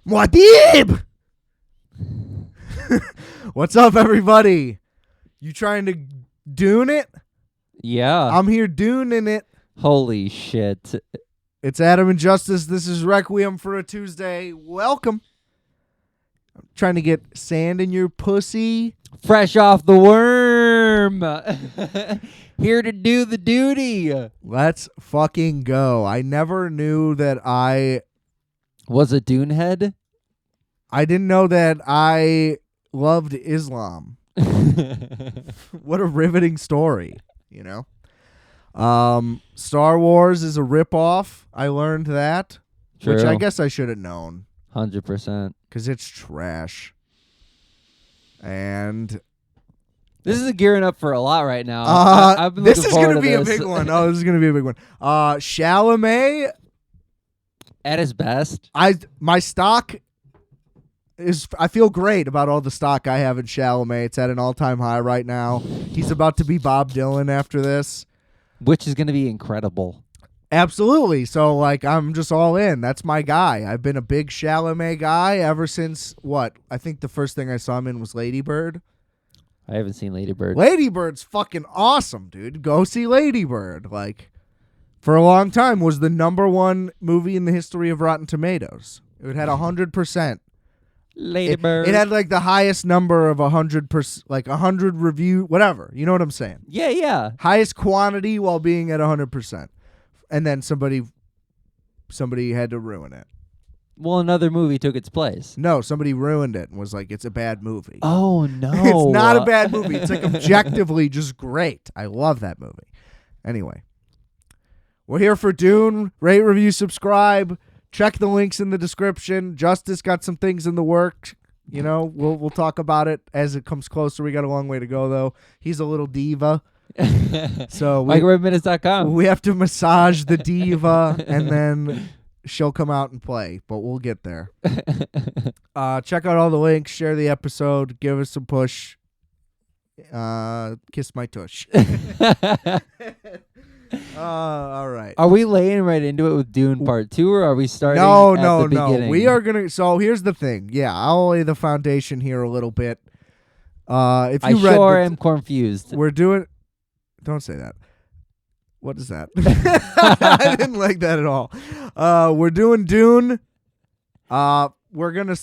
Muad'Dib! What's up, everybody? You trying to Dune it? Yeah. I'm here Duning it. Holy shit. It's Adam and Justice. This is Requiem for a Tuesday. Welcome. I'm trying to get sand in your pussy. Fresh off the worm. Here to do the duty. Let's fucking go. I never knew that I Was a Dune head? didn't know that I loved Islam. What a riveting story, you know? Star Wars is a ripoff. I learned that, True. which I guess I should have known 100%. because it's trash. And This is gearing up for a lot right now. I've been this looking is going forward to be to a this. big one. Oh, this is going to be a big one. Chalamet, At his best. my stock is, I feel great about all the stock I have in Chalamet. It's at an all-time high right now. He's about to be Bob Dylan after this. Which is going to be incredible. Absolutely. So, like, I'm just all in. That's my guy. I've been a big Chalamet guy ever since, I think the first thing I saw him in was Lady Bird. I haven't seen Lady Bird. Lady Bird's fucking awesome, dude. Go see Lady Bird. Like, for a long time, was the #1 movie in the history of Rotten Tomatoes. It had 100%. Lady Bird. It had, like, the highest number of 100%, like 100 review, whatever. You know what I'm saying? Yeah. Highest quantity while being at 100%. And then somebody had to ruin it. Well, another movie took its place. No, somebody ruined it and was like, it's a bad movie. Oh, no. It's not a bad movie. It's like objectively just great. I love that movie. Anyway, we're here for Dune. Rate, review, subscribe. Check the links in the description. Justice got some things in the works. You know, we'll talk about it as it comes closer. We got a long way to go, though. He's a little diva. So MicrowaveMinutes.com. we have to massage the diva, and then she'll come out and play, but we'll get there. Check out all the links, share the episode, give us some push. Kiss my tush. All right. Are we laying right into it with Dune Part 2, or are we starting No. at the beginning? We are going to... So here's the thing. Yeah, I'll lay the foundation here a little bit. If you read am confused. We're doing... Don't say that. What is that? I didn't like that at all. We're doing Dune. We're going to...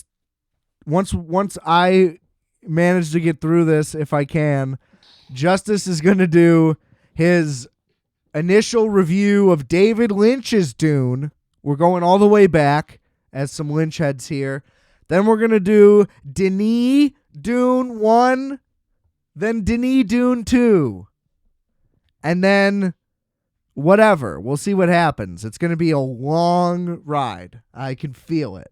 Once I manage to get through this, if I can, Justice is going to do his initial review of David Lynch's Dune. We're going all the way back as some Lynch heads here. Then we're going to do Denis Dune 1, then Denis Dune 2. And then whatever. We'll see what happens. It's going to be a long ride. I can feel it.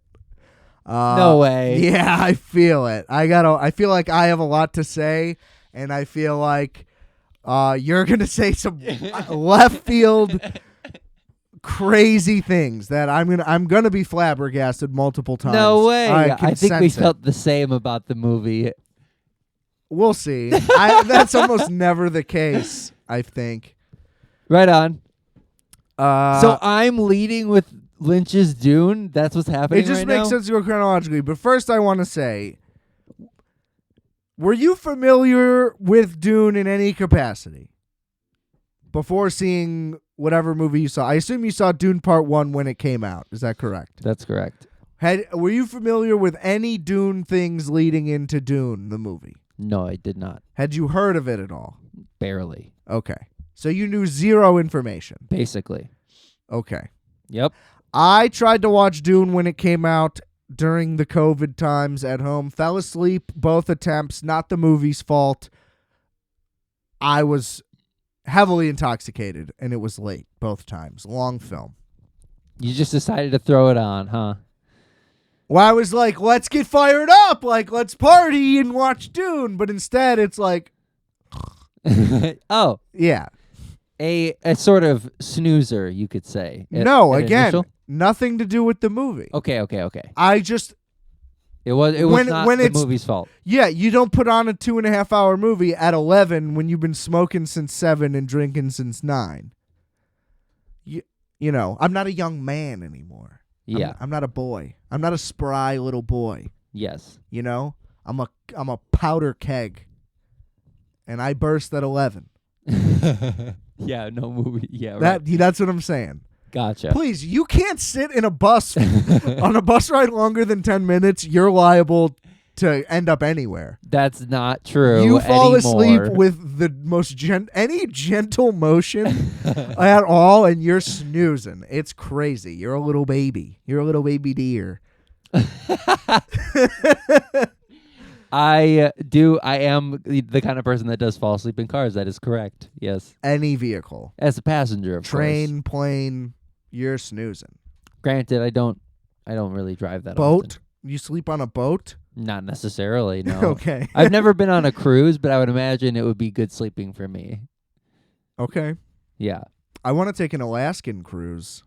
No way. Yeah, I feel it. I feel like I have a lot to say, and I feel like you're going to say some left field crazy things that I'm going to be flabbergasted multiple times. No way. I think we felt the same about the movie. We'll see. That's almost never the case, I think. Right on. So I'm leading with Lynch's Dune. That's what's happening it just right makes now? sense to go chronologically. But first I want to say, were you familiar with Dune in any capacity before seeing whatever movie you saw? I assume you saw Dune Part 1 when it came out. Is that correct? That's correct. Were you familiar with any Dune things leading into Dune, the movie? No, I did not. Had you heard of it at all? Barely. Okay. So you knew zero information. Basically. Okay. Yep. I tried to watch Dune when it came out during the COVID times at home. Fell asleep both attempts. Not the movie's fault. I was heavily intoxicated, and it was late both times. Long film. You just decided to throw it on, huh? Well, I was like, let's get fired up. Like, let's party and watch Dune. But instead, it's like... Oh. Yeah. A sort of snoozer, you could say. No, At again, initial? nothing to do with the movie. Okay. I just... It was not the movie's fault. Yeah, you don't put on a 2.5-hour movie at 11 when you've been smoking since 7 and drinking since 9. You know, I'm not a young man anymore. Yeah. I'm not a boy. I'm not a spry little boy. Yes. You know, I'm a powder keg, and I burst at 11. Yeah. No movie. Yeah. Right. That's what I'm saying. Gotcha. Please, you can't sit in a bus on a bus ride longer than 10 minutes. You're liable to end up anywhere. That's not true. You fall anymore. asleep with the most any gentle motion at all, and you're snoozing. It's crazy. You're a little baby. You're a little baby deer. I am the kind of person that does fall asleep in cars. That is correct. Yes. Any vehicle. As a passenger, of course. Train, plane, you're snoozing. Granted, I don't really drive that Boat? often. You sleep on a boat? Not necessarily, no. Okay. I've never been on a cruise, but I would imagine it would be good sleeping for me. Okay. Yeah. I want to take an Alaskan cruise.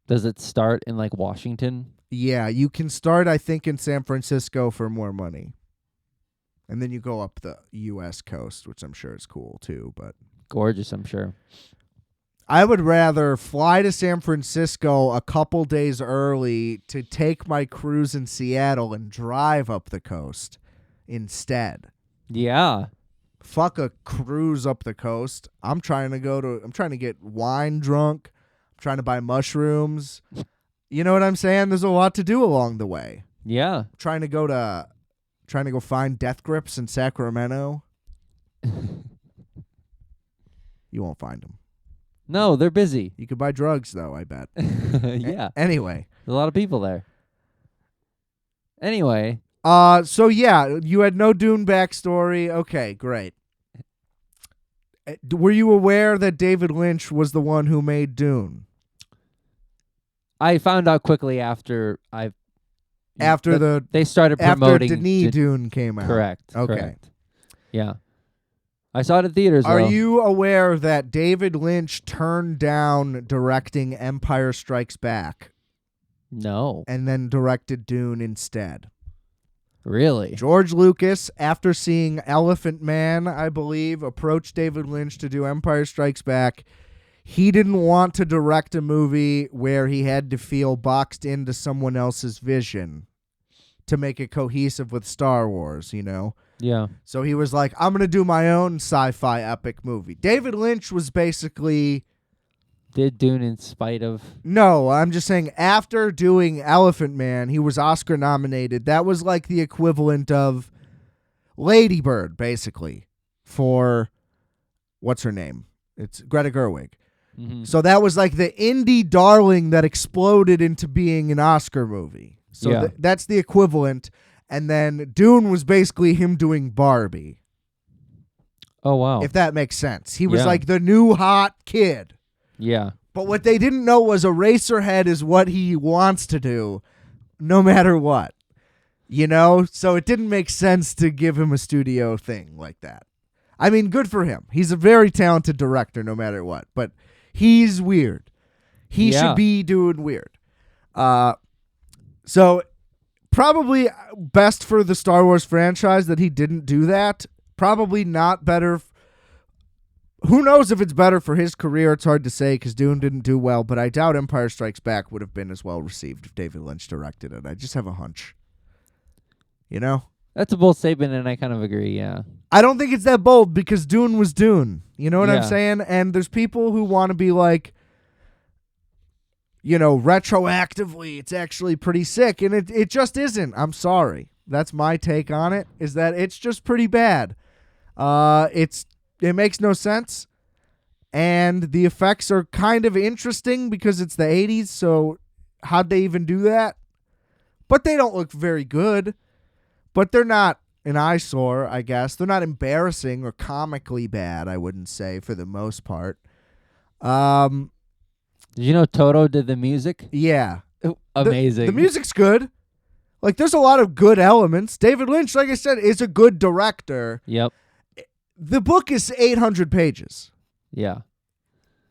Does it start in like Washington? Yeah, you can start, I think, in San Francisco for more money. And then you go up the U.S. coast, which I'm sure is cool, too. But Gorgeous, I'm sure. I would rather fly to San Francisco a couple days early to take my cruise in Seattle and drive up the coast instead. Yeah. Fuck a cruise up the coast. I'm trying to get wine drunk. I'm trying to buy mushrooms. You know what I'm saying? There's a lot to do along the way. Yeah. Trying to go find death grips in Sacramento. You won't find them. No, they're busy. You could buy drugs though, I bet. Yeah. Anyway. There's a lot of people there. Anyway. So yeah, you had no Dune backstory. Okay, great. Were you aware that David Lynch was the one who made Dune? I found out quickly after they started promoting Denis Dune came out. Correct. Okay. Correct. Yeah. I saw it in theaters. Are though. you aware that David Lynch turned down directing Empire Strikes Back No. and then directed Dune instead? Really? George Lucas, after seeing Elephant Man, I believe, approached David Lynch to do Empire Strikes Back. He didn't want to direct a movie where he had to feel boxed into someone else's vision to make it cohesive with Star Wars, you know? Yeah. So he was like, I'm going to do my own sci-fi epic movie. David Lynch was basically... Did Dune in spite of... No, I'm just saying after doing Elephant Man, he was Oscar nominated. That was like the equivalent of Lady Bird, basically, for... What's her name? It's Greta Gerwig. Mm-hmm. So that was like the indie darling that exploded into being an Oscar movie. So Yeah. That's the equivalent. And then Dune was basically him doing Barbie, Oh, wow. if that makes sense. He was Yeah. like the new hot kid. Yeah. But what they didn't know was Eraserhead is what he wants to do, no matter what. You know? So it didn't make sense to give him a studio thing like that. I mean, good for him. He's a very talented director, no matter what. But he's weird. He should be doing weird. So probably best for the Star Wars franchise that he didn't do that. Probably not better. Who knows if it's better for his career? It's hard to say because Dune didn't do well, but I doubt Empire Strikes Back would have been as well received if David Lynch directed it. I just have a hunch. You know? That's a bold statement, and I kind of agree, yeah. I don't think it's that bold because Dune was Dune. You know what I'm Yeah. saying? And there's people who want to be like, you know, retroactively, it's actually pretty sick. And it just isn't. I'm sorry. That's my take on it, is that it's just pretty bad. It makes no sense. And the effects are kind of interesting because it's the 80s, so how'd they even do that? But they don't look very good. But they're not an eyesore, I guess. They're not embarrassing or comically bad, I wouldn't say, for the most part. Did you know Toto did the music? Yeah. Amazing. The music's good. Like, there's a lot of good elements. David Lynch, like I said, is a good director. Yep. The book is 800 pages. Yeah.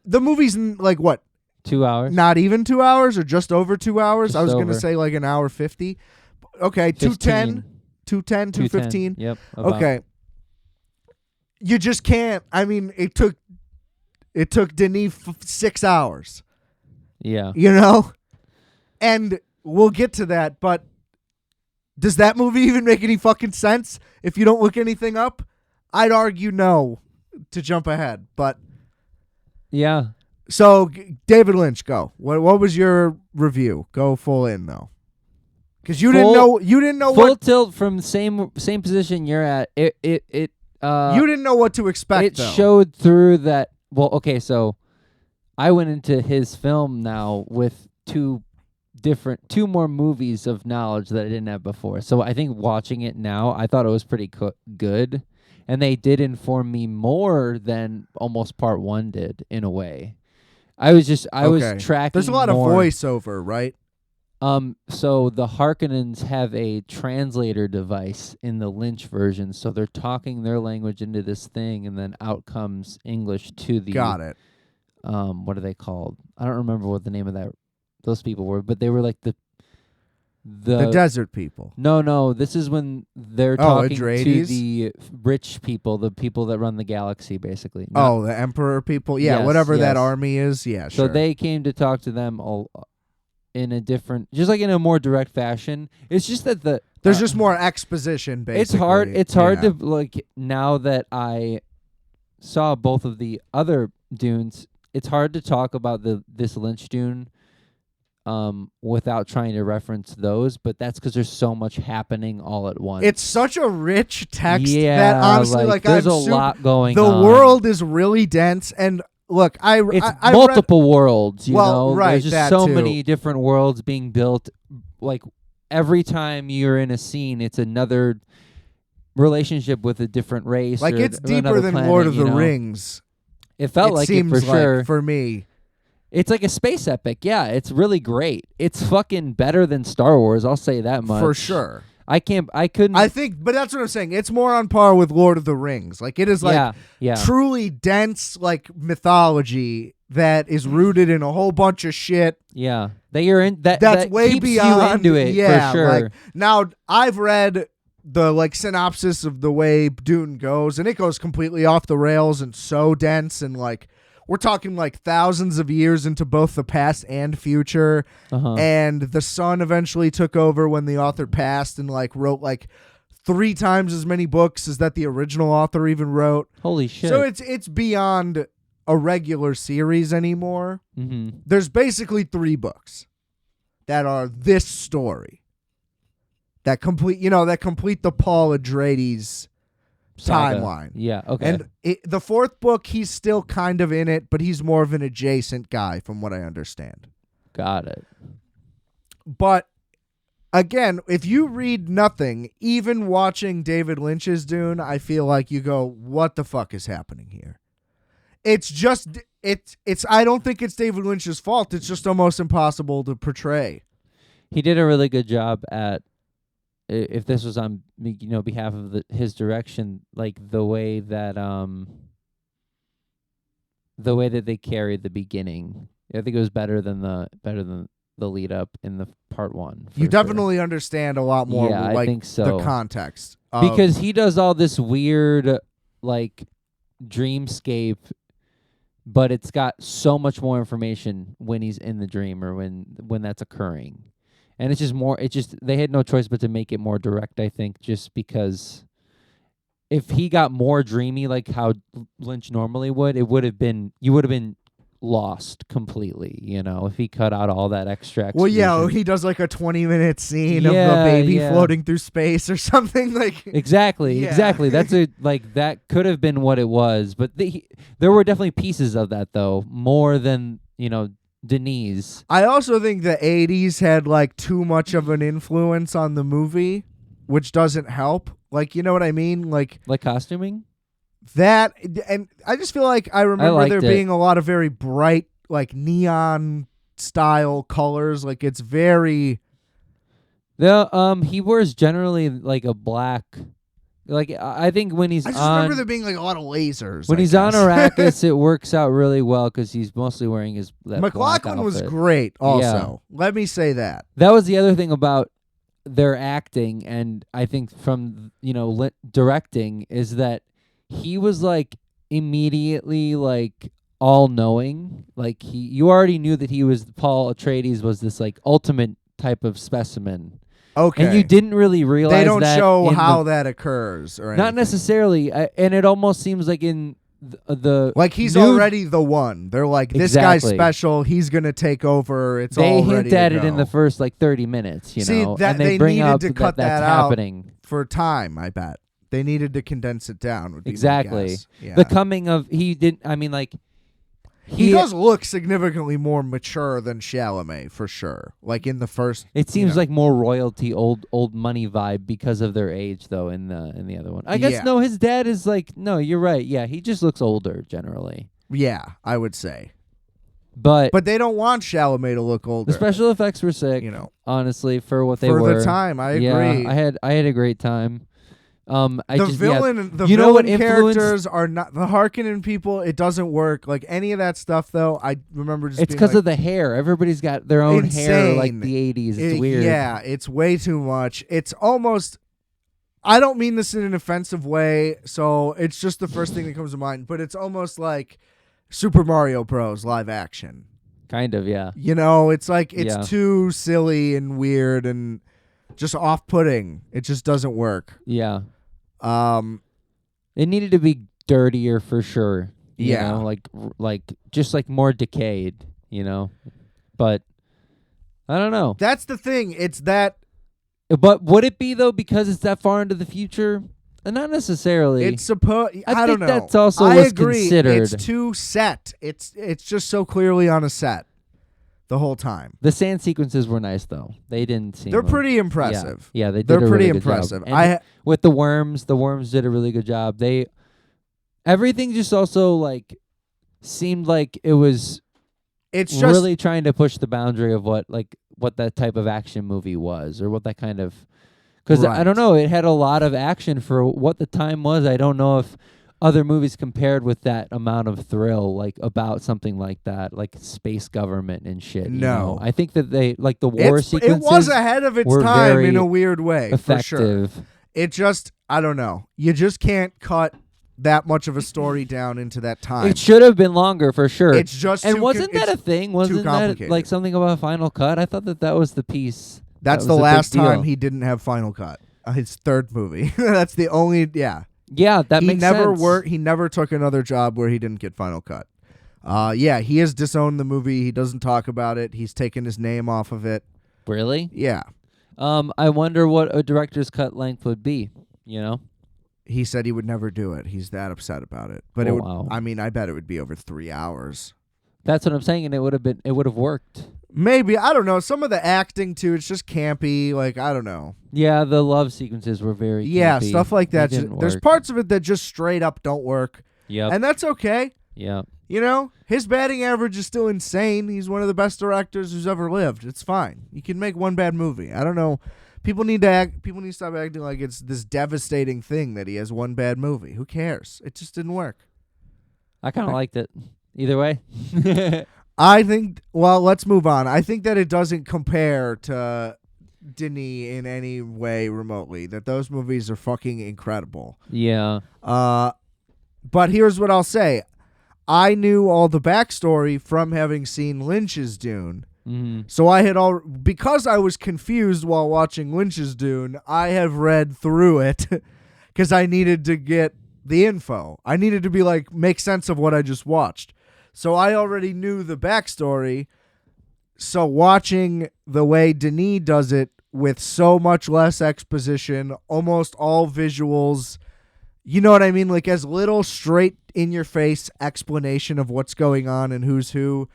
The movie's, like, what? 2 hours? Not even 2 hours or just over 2 hours? Just I was going to over. say, like, an hour 50. Okay, 210. 210, 215. Yep. about. Okay. You just can't. I mean, it took Denis 6 hours. Yeah. You know? And we'll get to that, but does that movie even make any fucking sense if you don't look anything up? I'd argue no to jump ahead, but Yeah. so David Lynch, go. What was your review? Go full in though, because you didn't know full what tilt from the same position you're at. It you didn't know what to expect. It though. showed through that. Well, okay, so I went into his film now with two more movies of knowledge that I didn't have before. So I think watching it now, I thought it was pretty good, and they did inform me more than almost part one did in a way. I was tracking. There's a lot more. of voiceover, right? So the Harkonnens have a translator device in the Lynch version, so they're talking their language into this thing, and then out comes English to the. Got it. What are they called? I don't remember what the name of those people were, but they were like the desert people. No, this is when they're talking to Atreides? the rich people, the people that run the galaxy, basically. The Emperor people? Yeah, Yes, whatever that yes. army is. Yeah, So sure. they came to talk to them all in a different, just like in a more direct fashion. It's just that There's just more exposition, basically. It's hard to, like, now that I saw both of the other Dunes, it's hard to talk about this Lynch Dune without trying to reference those, but that's because there's so much happening all at once. It's such a rich text yeah, that honestly, like there's a lot going the on. The world is really dense, and look, it's I multiple worlds. You know, right, there's just that so too. many different worlds being built. Like every time you're in a scene, it's another relationship with a different race. Like or it's deeper another than planet, Lord of you the know? Rings. It felt like seems it for like, sure. For me. It's like a space epic. Yeah, it's really great. It's fucking better than Star Wars. I'll say that much. For sure. I couldn't. I think, but that's what I'm saying. It's more on par with Lord of the Rings. Like it is like truly dense like mythology that is rooted in a whole bunch of shit. Yeah. That you're in that's that way keeps beyond you into it for sure. Like, now I've read the like synopsis of the way Dune goes, and it goes completely off the rails and so dense, and like we're talking like thousands of years into both the past and future. And the son eventually took over when the author passed and like wrote like 3 times as many books as that the original author even wrote. Holy shit. So it's beyond a regular series anymore. Mm-hmm. There's basically 3 books that are this story that complete the Paul Atreides Saga. timeline. Yeah, okay. And the 4th book, he's still kind of in it, but he's more of an adjacent guy from what I understand. Got it. But again, if you read nothing, even watching David Lynch's Dune, I feel like you go, what the fuck is happening here? It's just, I don't think it's David Lynch's fault. It's just almost impossible to portray. He did a really good job at, if this was on behalf of his direction, like the way that they carried the beginning. I think it was better than the lead up in the part 1. You definitely understand a lot more. Yeah, like, I think so. The context because he does all this weird like dreamscape, but it's got so much more information when he's in the dream or when that's occurring. And it's just they had no choice but to make it more direct, I think, just because if he got more dreamy like how Lynch normally would, you would have been lost completely, if he cut out all that extra Well, yeah, exposition. he does like a 20-minute scene of the baby floating through space or something like. Exactly. That's that could have been what it was, but there were definitely pieces of that though, more than, Denis. I also think the 80s had like too much of an influence on the movie, which doesn't help. Like, you know what I mean? Like costuming? That, and I just feel like I remember there being a lot of very bright, like neon style colors. Like it's very. He wears generally like a black. Like I think when he's I just remember there being like a lot of lasers. When he's on Arrakis, it works out really well because he's mostly wearing that McLaughlin was outfit. great. Also, let me say that was the other thing about their acting, and I think from directing is that he was like immediately like all-knowing. Like you already knew that he was Paul Atreides was this like ultimate type of specimen, Okay. and you didn't really realize they don't that show in how that occurs or anything. not necessarily, and it almost seems like in the like he's new- already the one. They're like, this guy's Exactly. special. He's gonna take over. It's they all hint ready at to it in go. the first like 30 minutes, you See, know, that and they bring needed up to cut that's that out happening. for time. I bet they needed to condense it down. Would be my Exactly. guess. Yeah. The coming of he didn't. I mean, like he does look significantly more mature than Chalamet for sure. Like in the first, It seems you know. like more royalty, old money vibe because of their age, though. In the other one, I guess Yeah. no. His dad is like no. You're right. Yeah, he just looks older generally. Yeah, I would say. But But they don't want Chalamet to look older. the special effects were sick. You know, honestly, for what they for were. the time, I Yeah, agree. I had a great time. The villain You know what influenced- characters are not the Harkonnen people. It doesn't work. Like any of that stuff, though. I remember just It's being because like, of the hair. Everybody's got their own hair, like Insane. the '80s. It's weird. Yeah, it's way too much. It's almost. I don't mean this in an offensive way, so it's just the first thing that comes to mind. But it's almost like Super Mario Bros. Live action. Kind of, yeah. You know, it's like it's Yeah. too silly and weird and just off-putting. It just doesn't work. Yeah. Um, It needed to be dirtier for sure. You Yeah. know, like just like more decayed, you know. But I don't know. that's the thing. It's that But would it be though because it's that far into the future? Not necessarily. it's supposed. I don't think know. that's also I what's agree. considered. It's too set. It's just so clearly on a set the whole time. The sand sequences were nice though. They didn't seem They're like- pretty impressive. Yeah, they did They're a pretty really good job. impressive. And with the worms did a really good job. Everything just also like seemed like it was It's just really trying to push the boundary of what that type of action movie was, or what that kind of, because I Right. don't know, it had a lot of action for what the time was. I don't know if other movies compared with that amount of thrill, like about something like that, like space government and shit. you No. know? I think that they like the war it sequences was ahead of its were time very in a weird way. For sure. effective. It just I don't know. You just can't cut that much of a story down into that time. It should have been longer for sure. It's just and too wasn't that a it's thing? Wasn't that complicated. like something about a final cut? I thought that was the piece. That's that the was a big last time deal. he didn't have Final Cut. His third movie. That's the only. Yeah. Yeah, that he makes never sense. worked. He never took another job where he didn't get Final Cut. Yeah, he has disowned the movie. He doesn't talk about it. He's taken his name off of it. Really? Yeah. I wonder what a director's cut length would be. You know? He said he would never do it. He's that upset about it. But Oh, it would. wow. I mean, I bet it would be over 3 hours. That's what I'm saying, and it would have worked. Maybe, I don't know. Some of the acting too, it's just campy. Like I don't know. Yeah, the love sequences were very Yeah, campy. stuff like They that. didn't There's work. parts of it that just straight up don't work, Yep. and that's okay. Yep. You know, his batting average is still insane. He's one of the best directors who's ever lived. It's fine. You can make one bad movie. I don't know. People need to stop acting like it's this devastating thing that he has one bad movie. Who cares? It just didn't work. I kind of liked it. Either way. I think. Well, let's move on. I think that it doesn't compare to Denis in any way remotely. That those movies are fucking incredible. Yeah. But here's what I'll say. I knew all the backstory from having seen Lynch's Dune. Mm-hmm. So I had because I was confused while watching Lynch's Dune, I have read through it because I needed to get the info. I needed to be like, make sense of what I just watched. So I already knew the backstory. So watching the way Denis does it with so much less exposition, almost all visuals, you know what I mean? Like as little straight in your face explanation of what's going on and who's who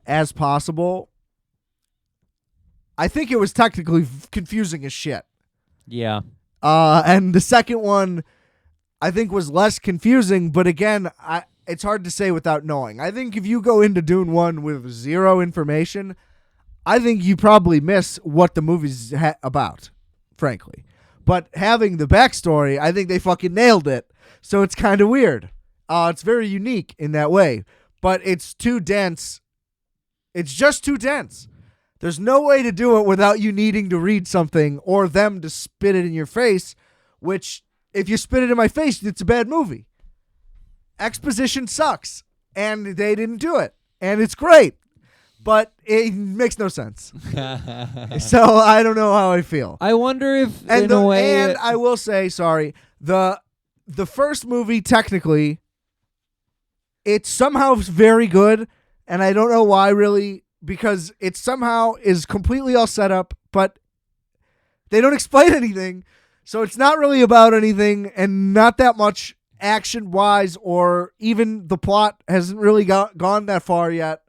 as possible. I think it was technically confusing as shit. Yeah. And the second one, I think, was less confusing. But again, it's hard to say without knowing. I think if you go into Dune 1 with zero information, I think you probably miss what the movie's about, frankly. But having the backstory, I think they fucking nailed it. So it's kind of weird. It's very unique in that way. But it's too dense. It's just too dense. There's no way to do it without you needing to read something or them to spit it in your face, which, if you spit it in my face, it's a bad movie. Exposition sucks. and they didn't do it, and it's great, but it makes no sense. So I don't know how I feel. I wonder if, And in a way, and I will say, sorry, the first movie technically, it's somehow very good, and I don't know why really, because it somehow is completely all set up, but they don't explain anything, so it's not really about anything, and not that much action wise, or even the plot hasn't really gone that far yet.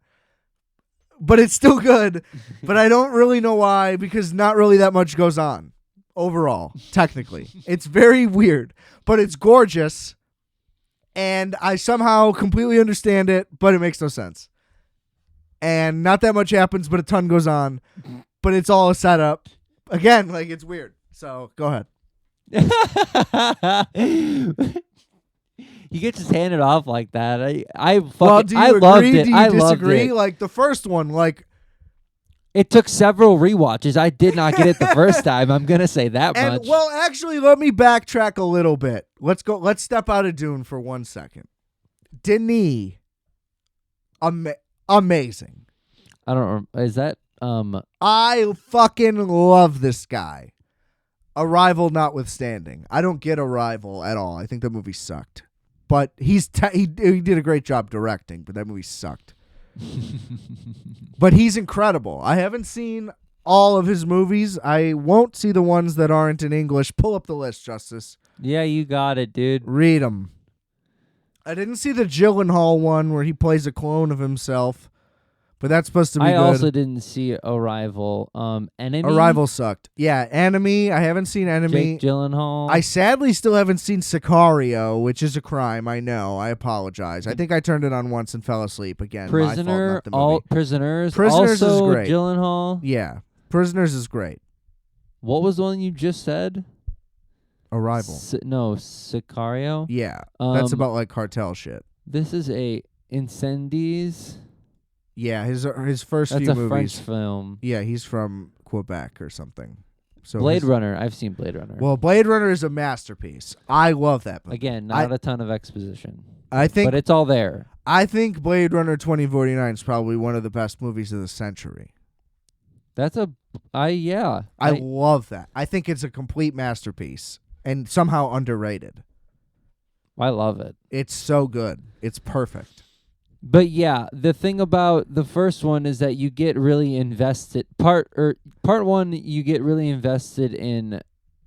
But it's still good. But I don't really know why, because not really that much goes on overall, technically. It's very weird, but it's gorgeous. And I somehow completely understand it, but it makes no sense. And not that much happens, but a ton goes on. But it's all a setup. Again, like, it's weird. So go ahead. He gets his handed off like that. I Well, do you I agree? loved it. Do you I loved disagree? it. Like the first one, like, It took several rewatches. I did not get it the first time. I'm gonna say that and much. well, actually, let me backtrack a little bit. Let's go. Let's step out of Dune for 1 second. Denis, amazing. I don't. Is that I fucking love this guy. Arrival notwithstanding, I don't get Arrival at all. I think that movie sucked. But he did a great job directing, but that movie sucked. But he's incredible. I haven't seen all of his movies. I won't see the ones that aren't in English. Pull up the list, Justice. Yeah, you got it, dude. Read them. I didn't see the Gyllenhaal one where he plays a clone of himself, but that's supposed to be good. I also didn't see Arrival. Enemy. Arrival sucked. Yeah, Enemy. I haven't seen Enemy. Jake Gyllenhaal. I sadly still haven't seen Sicario, which is a crime. I know. I apologize. I think I turned it on once and fell asleep again. Prisoner. My fault, not the movie. Prisoners. Prisoners also is great. Gyllenhaal. Yeah, Prisoners is great. What was the one you just said? Arrival. Sicario. Yeah, that's about like cartel shit. This is a Incendies. Yeah, his first That's few a movies. French film. Yeah, he's from Quebec or something. So Blade Runner. I've seen Blade Runner. Well, Blade Runner is a masterpiece. I love that movie. Again, not a ton of exposition. I think, but it's all there. I think Blade Runner 2049 is probably one of the best movies of the century. That's yeah. I love that. I think it's a complete masterpiece and somehow underrated. I love it. It's so good. It's perfect. But yeah, the thing about the first one is that you get really invested. Part one, you get really invested in,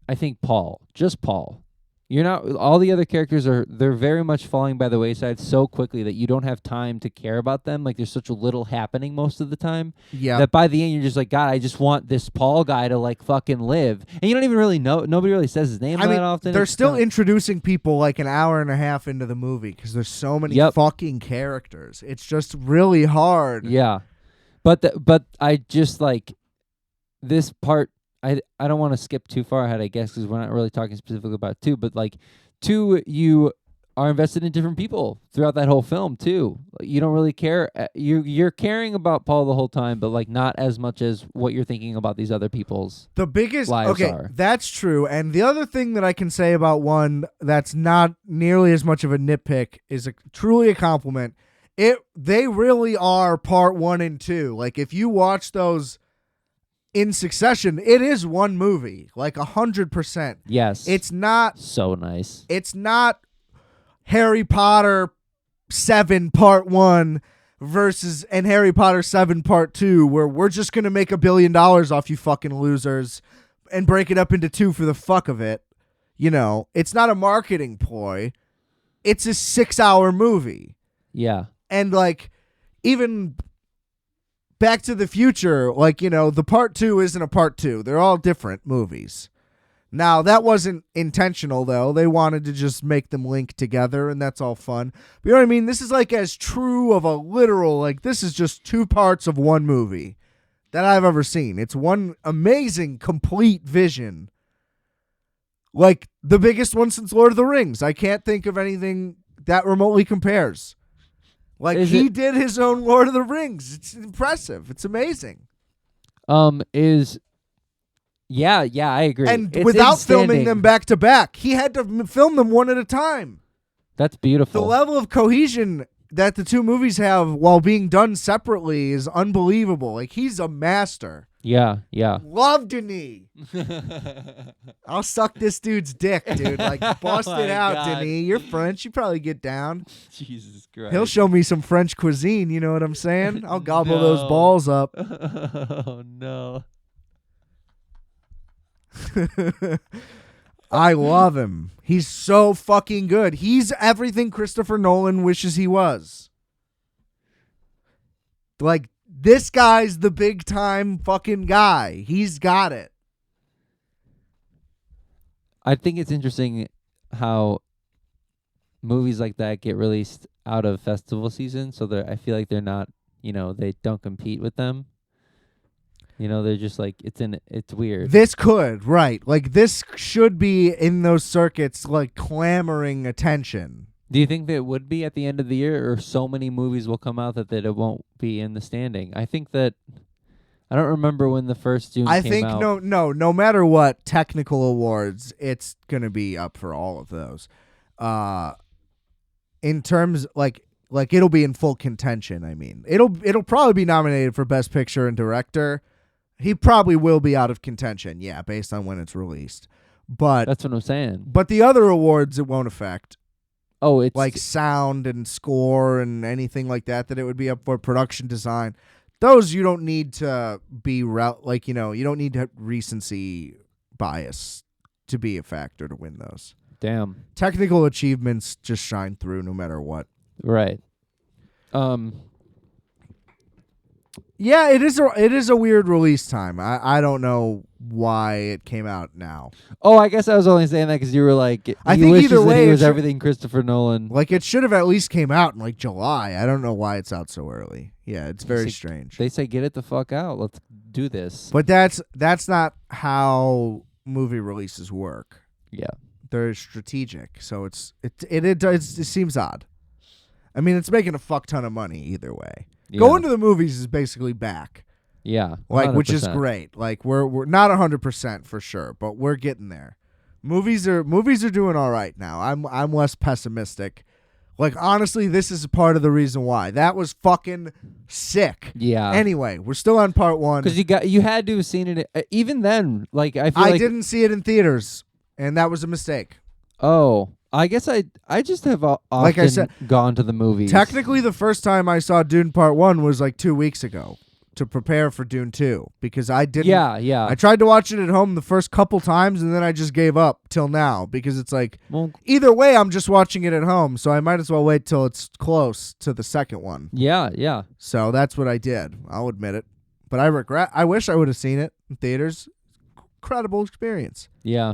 I think, Paul. Just Paul. You're not. All the other characters they're very much falling by the wayside so quickly that you don't have time to care about them. Like there's such a little happening most of the time. Yeah. That by the end you're just like, God, I just want this Paul guy to like fucking live. And you don't even really know. Nobody really says his name that often. They're still introducing people like an hour and a half into the movie because there's so many fucking characters. It's just really hard. Yeah, but I just like this part. I don't want to skip too far ahead, I guess, because we're not really talking specifically about 2. But like 2, you are invested in different people throughout that whole film too. You don't really care. You're caring about Paul the whole time, but like not as much as what you're thinking about these other people's. The biggest lives are. That's true. And the other thing that I can say about 1 that's not nearly as much of a nitpick is truly a compliment. They really are part 1 and 2. Like if you watch those in succession, it is one movie, like 100%. Yes. It's not so nice. It's not Harry Potter 7 Part 1 and Harry Potter 7 Part 2, where we're just going to make $1 billion off you fucking losers and break it up into 2 for the fuck of it. You know, it's not a marketing ploy. It's a 6-hour movie. Yeah. And like, even Back to the Future, like, you know, the part 2 isn't a part 2. They're all different movies. Now, that wasn't intentional, though. They wanted to just make them link together, and that's all fun. But you know what I mean? This is like as true of a literal, like, this is just 2 parts of one movie that I've ever seen. It's one amazing, complete vision. Like, the biggest one since Lord of the Rings. I can't think of anything that remotely compares. Like, he did his own Lord of the Rings. It's impressive. It's amazing. Yeah, I agree. And without filming them back to back, he had to film them one at a time. That's beautiful. The level of cohesion that the two movies have while being done separately is unbelievable. Like, he's a master. Yeah, yeah. Love Denis. I'll suck this dude's dick, dude. Like, bust Oh it my out, God. Denis. You're French. You probably get down. Jesus Christ. He'll show me some French cuisine. You know what I'm saying? I'll gobble those No. balls up. Oh no. I love him. He's so fucking good. He's everything Christopher Nolan wishes he was. Like, this guy's the big time fucking guy. He's got it. I think it's interesting how movies like that get released out of festival season, so I feel like they're not, they don't compete with them. They're just like it's weird. This could, right. Like, this should be in those circuits, like, clamoring attention. Do you think that it would be at the end of the year, or so many movies will come out that it won't be in the standing? I think that I don't remember when the first Dune came out. No matter what technical awards, it's gonna be up for all of those. In terms like it'll be in full contention. I mean, it'll probably be nominated for Best Picture and Director. He probably will be out of contention, yeah, based on when it's released. But that's what I'm saying. But the other awards it won't affect. Oh, it's like sound and score and anything like that it would be up for. Production design. Those you don't need to be you don't need to have recency bias to be a factor to win those. Damn. Technical achievements just shine through no matter what. Right. Yeah, it is a weird release time. I don't know why it came out now. Oh, I guess I was only saying that because you were like, I think either way it was everything Christopher Nolan. Like, it should have at least came out in like July. I don't know why it's out so early. Yeah, it's very strange. They say get it the fuck out. Let's do this. But that's not how movie releases work. Yeah, they're strategic. So it seems odd. I mean, it's making a fuck ton of money either way. Yeah. Going to the movies is basically back. Yeah, 100%. Like, which is great. Like, we're not 100% for sure, but we're getting there. Movies are doing all right now. I'm less pessimistic. Like, honestly, this is part of the reason why. That was fucking sick. Yeah. Anyway, we're still on part one. Because you had to have seen it even then. Like, I didn't see it in theaters, and that was a mistake. Oh, I guess I just have often like I said, gone to the movies. Technically, the first time I saw Dune Part 1 was like 2 weeks ago to prepare for Dune 2 because I didn't. Yeah. I tried to watch it at home the first couple times and then I just gave up till now because it's like either way I'm just watching it at home, so I might as well wait till it's close to the second one. Yeah. So that's what I did. I'll admit it, but I wish I would have seen it in theaters. Incredible experience. Yeah.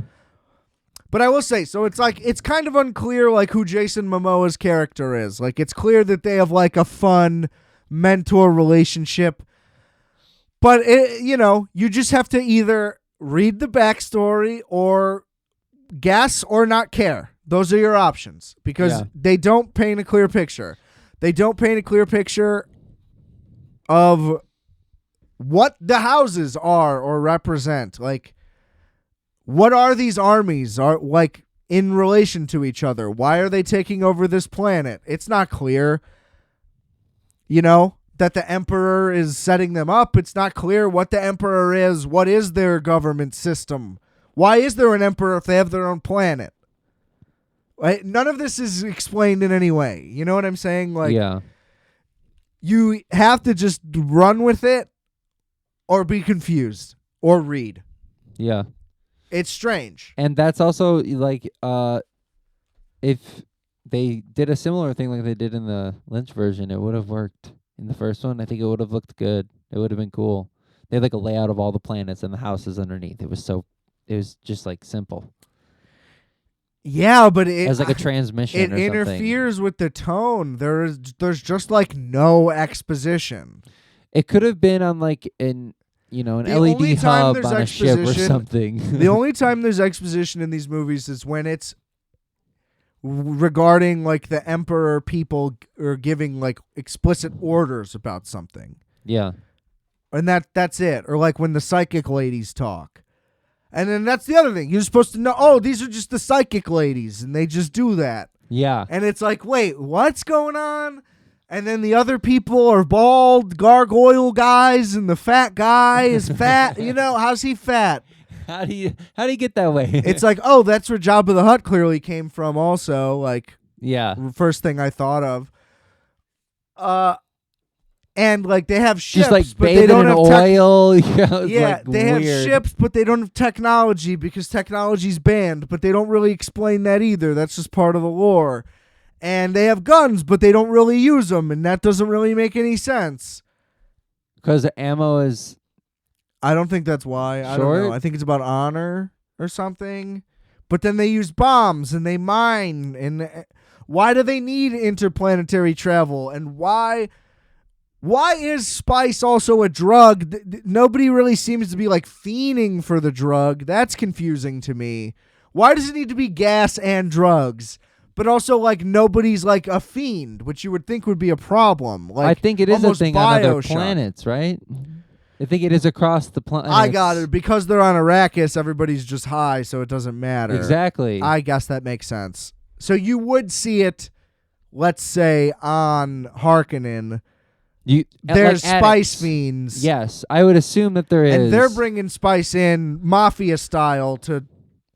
But I will say, so it's like, it's kind of unclear like who Jason Momoa's character is. Like, it's clear that they have like a fun mentor relationship. But you just have to either read the backstory or guess or not care. Those are your options because they don't paint a clear picture. They don't paint a clear picture of what the houses are or represent. Like, what are these armies are like in relation to each other? Why are they taking over this planet? It's not clear. That the Emperor is setting them up. It's not clear what the Emperor is. What is their government system? Why is there an Emperor if they have their own planet? Right? None of this is explained in any way. You know what I'm saying? Like, you have to just run with it or be confused or read. Yeah. It's strange. And that's also like if they did a similar thing like they did in the Lynch version, it would have worked. In the first one, I think it would have looked good. It would have been cool. They had like a layout of all the planets and the houses underneath. It was just like simple. Yeah, but it as like a transmission. It interferes with the tone. There's just like no exposition. It could have been on like an LED hub on a ship or something. The only time there's exposition in these movies is when it's regarding like the Emperor people are giving like explicit orders about something. Yeah. And that's it. Or like when the psychic ladies talk. And then that's the other thing. You're supposed to know, these are just the psychic ladies and they just do that. Yeah. And it's like, wait, what's going on? And then the other people are bald gargoyle guys, and the fat guy is fat. How's he fat? How do you get that way? It's like, oh, that's where Jabba the Hutt clearly came from also, like, yeah. first thing I thought of. And, like, they have ships, Just like but they bathing don't in have oil. Yeah, like they have weird. ships, but they don't have technology because technology's banned, but they don't really explain that either. That's just part of the lore. And they have guns, but they don't really use them, and that doesn't really make any sense. Because the ammo is... I don't think that's why. I don't Short? know. I think it's about honor or something. But then they use bombs, and they mine. And why do they need interplanetary travel? And why is spice also a drug? Nobody really seems to be, like, fiending for the drug. That's confusing to me. Why does it need to be gas and drugs? But also, like, nobody's, like, a fiend, which you would think would be a problem. Like, I think it is a almost thing on other BioShock. planets, right? I think it is across the planet. I got it. Because they're on Arrakis, everybody's just high, so it doesn't matter. Exactly. I guess that makes sense. So you would see it, let's say, on Harkonnen. There's like spice addicts. fiends. Yes, I would assume that there is. And they're bringing spice in mafia style to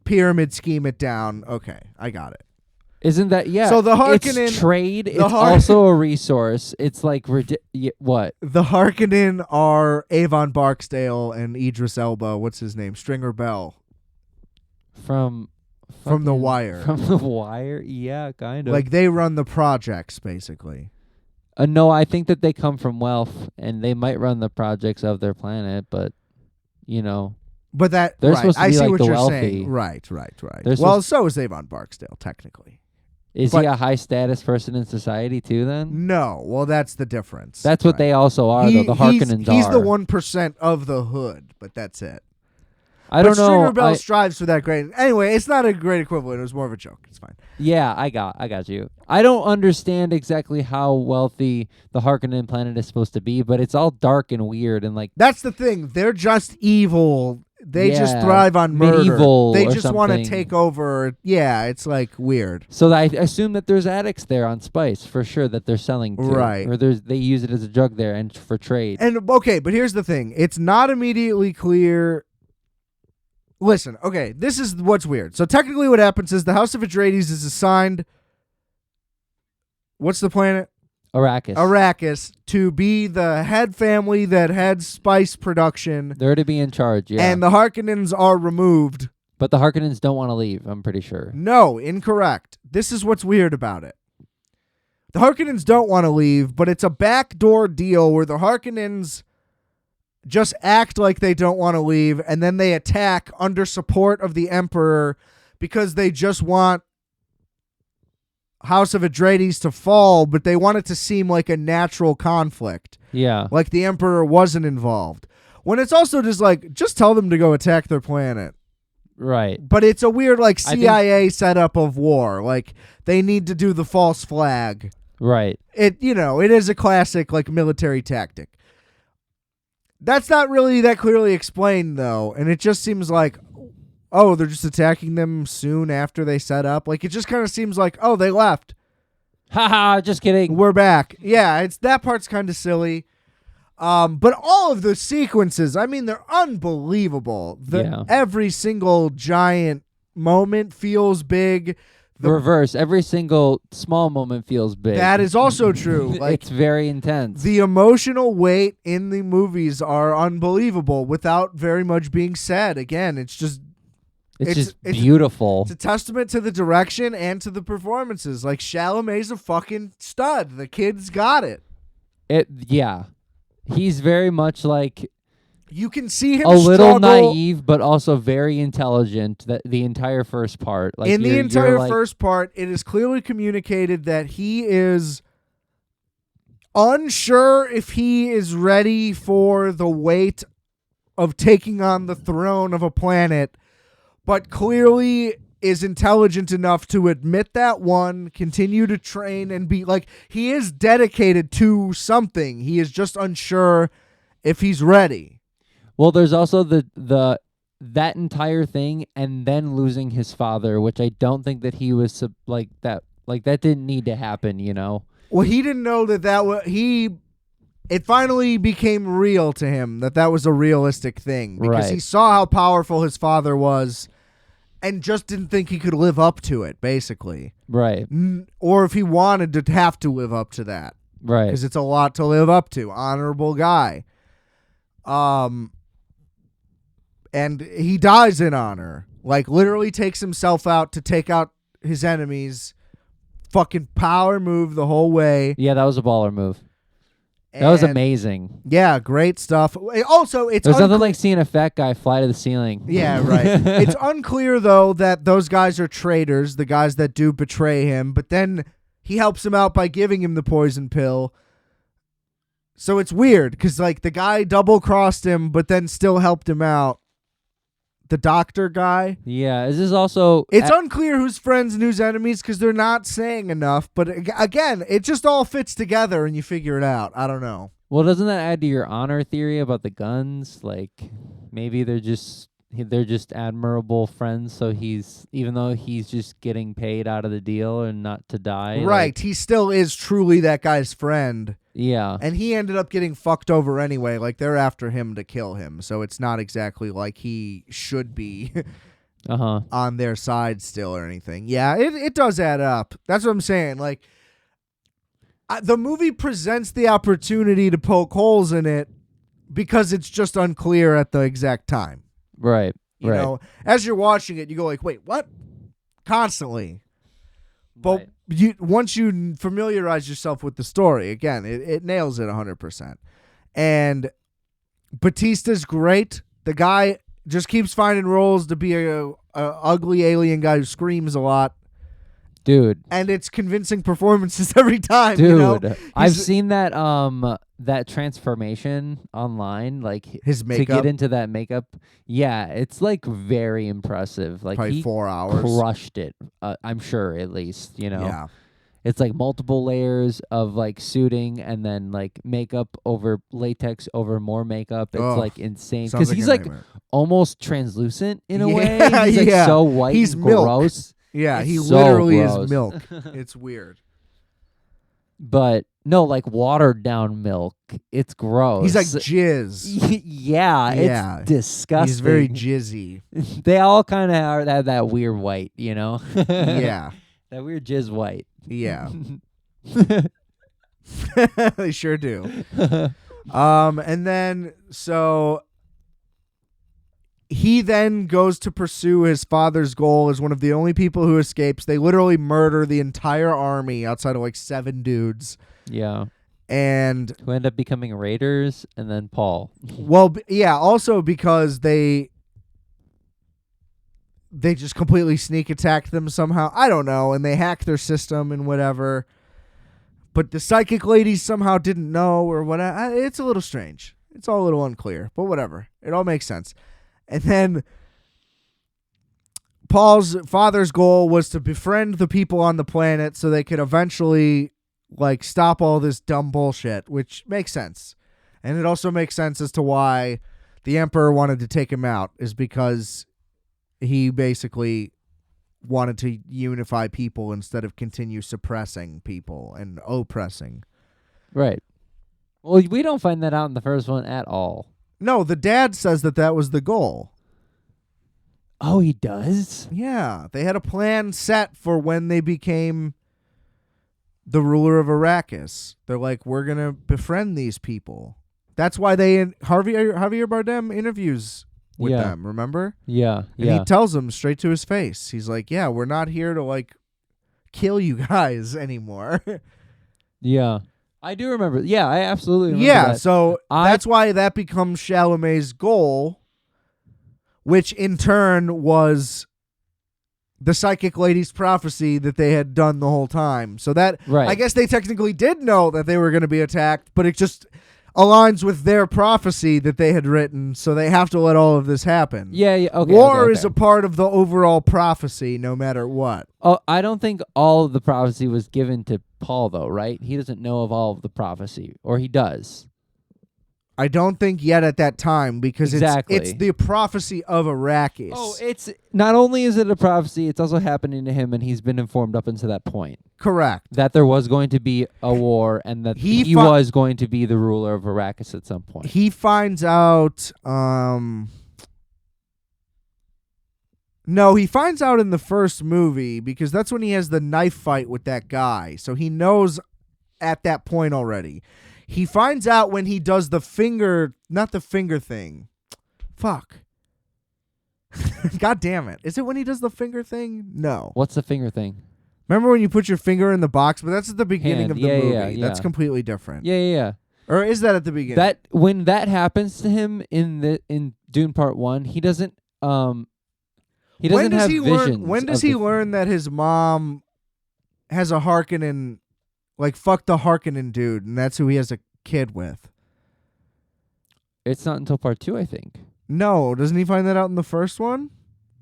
pyramid scheme it down. Okay, I got it. Isn't that, yeah. So the Harkonnen... It's trade. It's also a resource. It's like, what? The Harkonnen are Avon Barksdale and Idris Elba. What's his name? Stringer Bell. From The Wire. From The Wire? Yeah, kind of. Like, they run the projects, basically. No, I think that they come from wealth, and they might run the projects of their planet, but, But that... they're right, supposed to I be see like what the you're wealthy. saying. Right. They're Well, so is Avon Barksdale, technically. Is he a high-status person in society, too, then? No. Well, that's the difference. That's what they also are, though. The Harkonnens he's are. the 1% of the hood, but that's it. I don't know. Stringer Bell strives for that grade. Anyway, it's not a great equivalent. It was more of a joke. It's fine. Yeah, I got you. I don't understand exactly how wealthy the Harkonnen planet is supposed to be, but it's all dark and weird and like... That's the thing. They're just evil. They just Yeah, thrive on murder. medieval They or just want to something. take over. Yeah, it's like weird. So I assume that there's addicts there on spice for sure that they're selling to. Right. Or they use it as a drug there and for trade. And okay, but here's the thing. It's not immediately clear. Listen, okay, this is what's weird. So technically what happens is the House of Atreides is assigned... What's the planet? Arrakis, to be the head family that heads spice production. They're to be in charge, yeah. And the Harkonnens are removed. But the Harkonnens don't want to leave, I'm pretty sure. No, incorrect. This is what's weird about it. The Harkonnens don't want to leave, but it's a backdoor deal where the Harkonnens just act like they don't want to leave, and then they attack under support of the Emperor because they just want House of Atreides to fall, but they want it to seem like a natural conflict. Yeah. Like the Emperor wasn't involved. When it's also just like, just tell them to go attack their planet. Right. But it's a weird, like, CIA setup of war. Like, they need to do the false flag. Right. It is a classic, like, military tactic. That's not really that clearly explained, though. And it just seems like, oh, they're just attacking them soon after they set up. Like, it just kind of seems like, oh, they left. Haha, just kidding. We're back. Yeah, that part's kind of silly. But all of the sequences, I mean, they're unbelievable. Every single giant moment feels big. Reverse. Every single small moment feels big. That is also true. Like, it's very intense. The emotional weight in the movies are unbelievable without very much being said. Again, it's just beautiful. It's a testament to the direction and to the performances. Like, Chalamet's a fucking stud. The kid's got it. Yeah. He's very much like... You can see him a little struggle. naive, but also very intelligent. That the entire first part, like in the entire first part, it is clearly communicated that he is unsure if he is ready for the weight of taking on the throne of a planet, but clearly is intelligent enough to admit that, one, continue to train, and be like, he is dedicated to something. He is just unsure if he's ready. Well, there's also that entire thing, and then losing his father, which I don't think that he was like that. Like, that didn't need to happen, Well, he didn't know that was It finally became real to him that was a realistic thing because he Right. saw how powerful his father was, and just didn't think he could live up to it. Basically, Right. or if he wanted to have to live up to that, Right. because it's a lot to live up to. Honorable guy. And he dies in honor. Like, literally takes himself out to take out his enemies. Fucking power move the whole way. Yeah, that was a baller move. That was And, amazing. Yeah, great stuff. Also, it's There's nothing like seeing a fat guy fly to the ceiling. Yeah, right. It's unclear, though, that those guys are traitors, the guys that do betray him, but then he helps him out by giving him the poison pill. So it's weird, because, like, the guy double-crossed him, but then still helped him out. The doctor guy. Yeah, is this also... It's unclear who's friends and who's enemies, because they're not saying enough, but again, it just all fits together, and you figure it out. I don't know. Well, doesn't that add to your honor theory about the guns? Like, maybe they're just admirable friends, so even though he's just getting paid out of the deal and not to die. Right, like, he still is truly that guy's friend. Yeah. And he ended up getting fucked over anyway. Like, they're after him to kill him, so it's not exactly like he should be on their side still or anything. Yeah, it does add up. That's what I'm saying. Like, the movie presents the opportunity to poke holes in it because it's just unclear at the exact time. Right. You know, as you're watching it, you go like, wait, what? Constantly. But once you familiarize yourself with the story, again, it nails it 100%. And Batista's great. The guy just keeps finding roles to be a ugly alien guy who screams a lot. Dude. And it's convincing performances every time. Dude, you know? I've seen that that transformation online, like his makeup. To get into that makeup. Yeah, it's like very impressive. Like probably he 4 hours. Crushed it. I'm sure, at least, you know. Yeah. It's like multiple layers of like suiting and then like makeup over latex over more makeup. It's like insane because he's like almost translucent in a way. He's like so white. He's and gross. Yeah, it's he so literally gross. is milk. It's weird. But no, like watered down milk. It's gross. He's like jizz. yeah, it's disgusting. He's very jizzy. They all kind of have that weird white, you know? Yeah. That weird jizz white. Yeah. They sure do. And then, so he then goes to pursue his father's goal as one of the only people who escapes. They literally murder the entire army outside of like 7 dudes. Yeah. And who end up becoming raiders and then Paul. Well, yeah, also because they just completely sneak attacked them somehow. I don't know. And they hacked their system and whatever. But the psychic ladies somehow didn't know or whatever. It's a little strange. It's all a little unclear. But whatever. It all makes sense. And then Paul's father's goal was to befriend the people on the planet so they could eventually like stop all this dumb bullshit, which makes sense. And it also makes sense as to why the Emperor wanted to take him out, is because he basically wanted to unify people instead of continue suppressing people and oppressing. Right. Well, we don't find that out in the first one at all. No, the dad says that was the goal. Oh, he does? Yeah, they had a plan set for when they became the ruler of Arrakis. They're like, we're going to befriend these people. That's why Javier Bardem interviews with them, remember? Yeah, and he tells them straight to his face. He's like, yeah, we're not here to like kill you guys anymore. Yeah. I do remember. Yeah, I absolutely remember that. So that's why that becomes Chalamet's goal, which in turn was the psychic lady's prophecy that they had done the whole time. So that, I guess they technically did know that they were going to be attacked, but it just aligns with their prophecy that they had written, so they have to let all of this happen. Yeah, okay. War is a part of the overall prophecy, no matter what. Oh, I don't think all of the prophecy was given to Paul, though, right? He doesn't know of all of the prophecy, or he does. I don't think yet at that time because Exactly. it's the prophecy of Arrakis. Oh, it's not only is it a prophecy, it's also happening to him, and he's been informed up until that point correct. that there was going to be a war and that he was going to be the ruler of Arrakis at some point. He finds out. No, he finds out in the first movie because that's when he has the knife fight with that guy. So he knows at that point already. He finds out when he does the finger, not the finger thing. Fuck. God damn it. Is it when he does the finger thing? No. What's the finger thing? Remember when you put your finger in the box? But that's at the beginning Hand. of the Yeah, movie. yeah. That's completely different. Yeah. Or is that at the beginning? That when that happens to him in Dune Part 1, he doesn't have visions. When does he learn that his mom has a Harkonnen, like fuck the Harkonnen dude, and that's who he has a kid with? It's not until Part 2, I think. No, doesn't he find that out in the first one?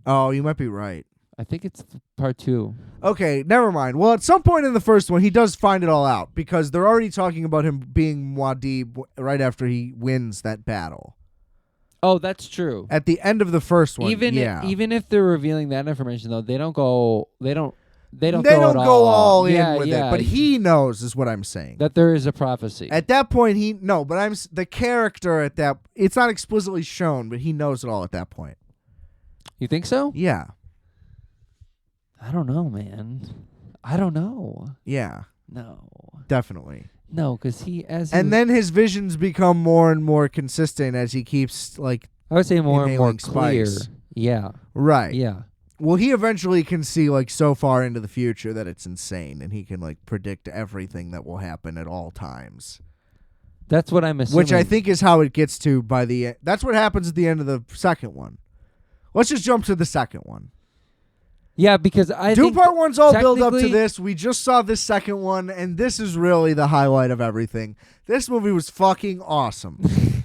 Oh, you might be right. I think it's Part 2. Okay, never mind. Well, at some point in the first one, he does find it all out because they're already talking about him being Muad'Dib right after he wins that battle. Oh, that's true. At the end of the first one, even if they're revealing that information, though, they don't go all in with yeah. it. But he knows, is what I'm saying. That there is a prophecy. At that point, the character at that, it's not explicitly shown, but he knows it all at that point. You think so? Yeah. I don't know, man. I don't know. Yeah. No. Definitely. No, because then his visions become more and more consistent as he keeps, like, I would say more and more clear. Spice. Yeah. Right. Yeah. Well, he eventually can see, like, so far into the future that it's insane, and he can, like, predict everything that will happen at all times. That's what I'm assuming. Which I think is how it gets to by the end. That's what happens at the end of the second one. Let's just jump to the second one. Yeah, because I Dune think Part 1's all build up to technically- this. We just saw this second one, and this is really the highlight of everything. This movie was fucking awesome.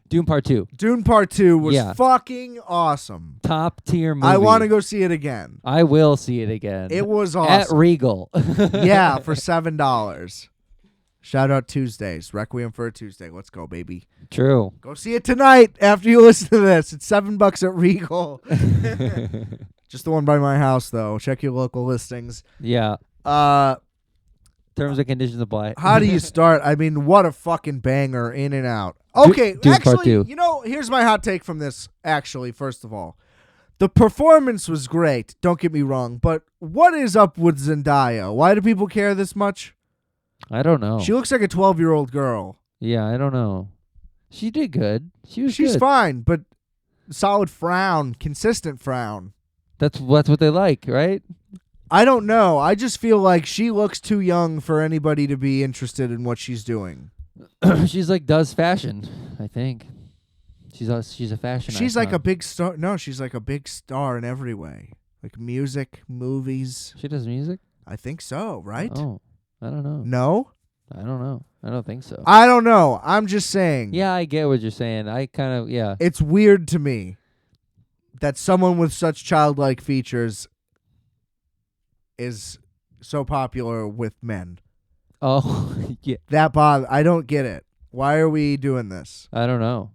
Dune Part 2. Dune Part 2 was fucking awesome. Top tier movie. I want to go see it again. I will see it again. It was awesome. At Regal. Yeah, for $7. Shout out Tuesdays. Requiem for a Tuesday. Let's go, baby. True. Go see it tonight after you listen to this. It's $7 at Regal. Just the one by my house, though. Check your local listings. Yeah. Terms and conditions apply. How do you start? I mean, what a fucking banger, in and out. Okay, Dune Part actually, 2. Here's my hot take from this, actually, first of all. The performance was great, don't get me wrong, but what is up with Zendaya? Why do people care this much? I don't know. She looks like a 12-year-old girl. Yeah, I don't know. She did good. She's good. Fine, but solid frown, consistent frown. That's what they like, right? I don't know. I just feel like she looks too young for anybody to be interested in what she's doing. She's like does fashion, I think. She's a fashion She's icon. like a big star. No, she's like a big star in every way. Like music, movies. She does music? I think so, right? Oh, I don't know. No? I don't know. I don't think so. I don't know. I'm just saying. Yeah, I get what you're saying. I kind of, yeah. It's weird to me that someone with such childlike features is so popular with men. Oh, yeah. I don't get it. Why are we doing this? I don't know.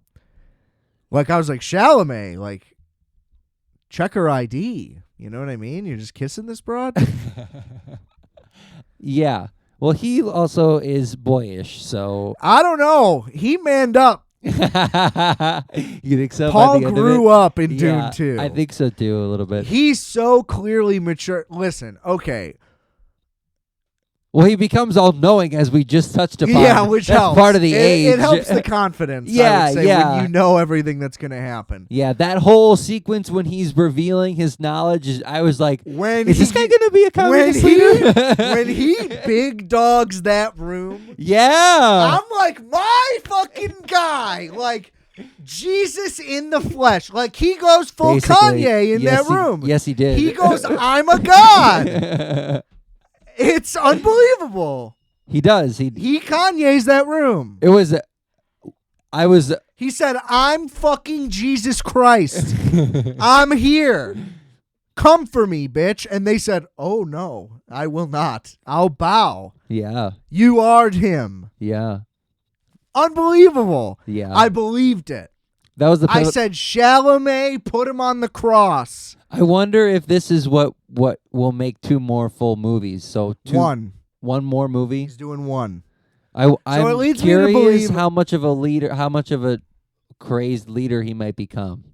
Like, I was like, Chalamet, like, check her ID. You know what I mean? You're just kissing this broad? Yeah. Well, he also is boyish, so. I don't know. He manned up. You think so? Paul grew up in Dune 2. I think so, too, a little bit. He's so clearly mature. Listen, okay. Well, he becomes all-knowing, as we just touched upon. Yeah, which that's helps. part of the age. It helps the confidence, Yeah, I would say, yeah. when you know everything that's going to happen. Yeah, that whole sequence when he's revealing his knowledge, I was like, is this guy going to be a communist leader? When he big dogs that room, yeah. I'm like, my fucking guy. Like, Jesus in the flesh. Like, he goes full Basically, Kanye in that room. Yes, he did. He goes, I'm a god. It's unbelievable. He does. He Kanye's that room. It was. He said, I'm fucking Jesus Christ. I'm here. Come for me, bitch. And they said, oh, no, I will not. I'll bow. Yeah. You are him. Yeah. unbelievable. Yeah. I believed it. That was the I said, Chalamet, put him on the cross. I wonder if this is what will make 2 more full movies. So One more movie. He's doing one. I'm it leads me to curious believe- how much of a crazed leader he might become.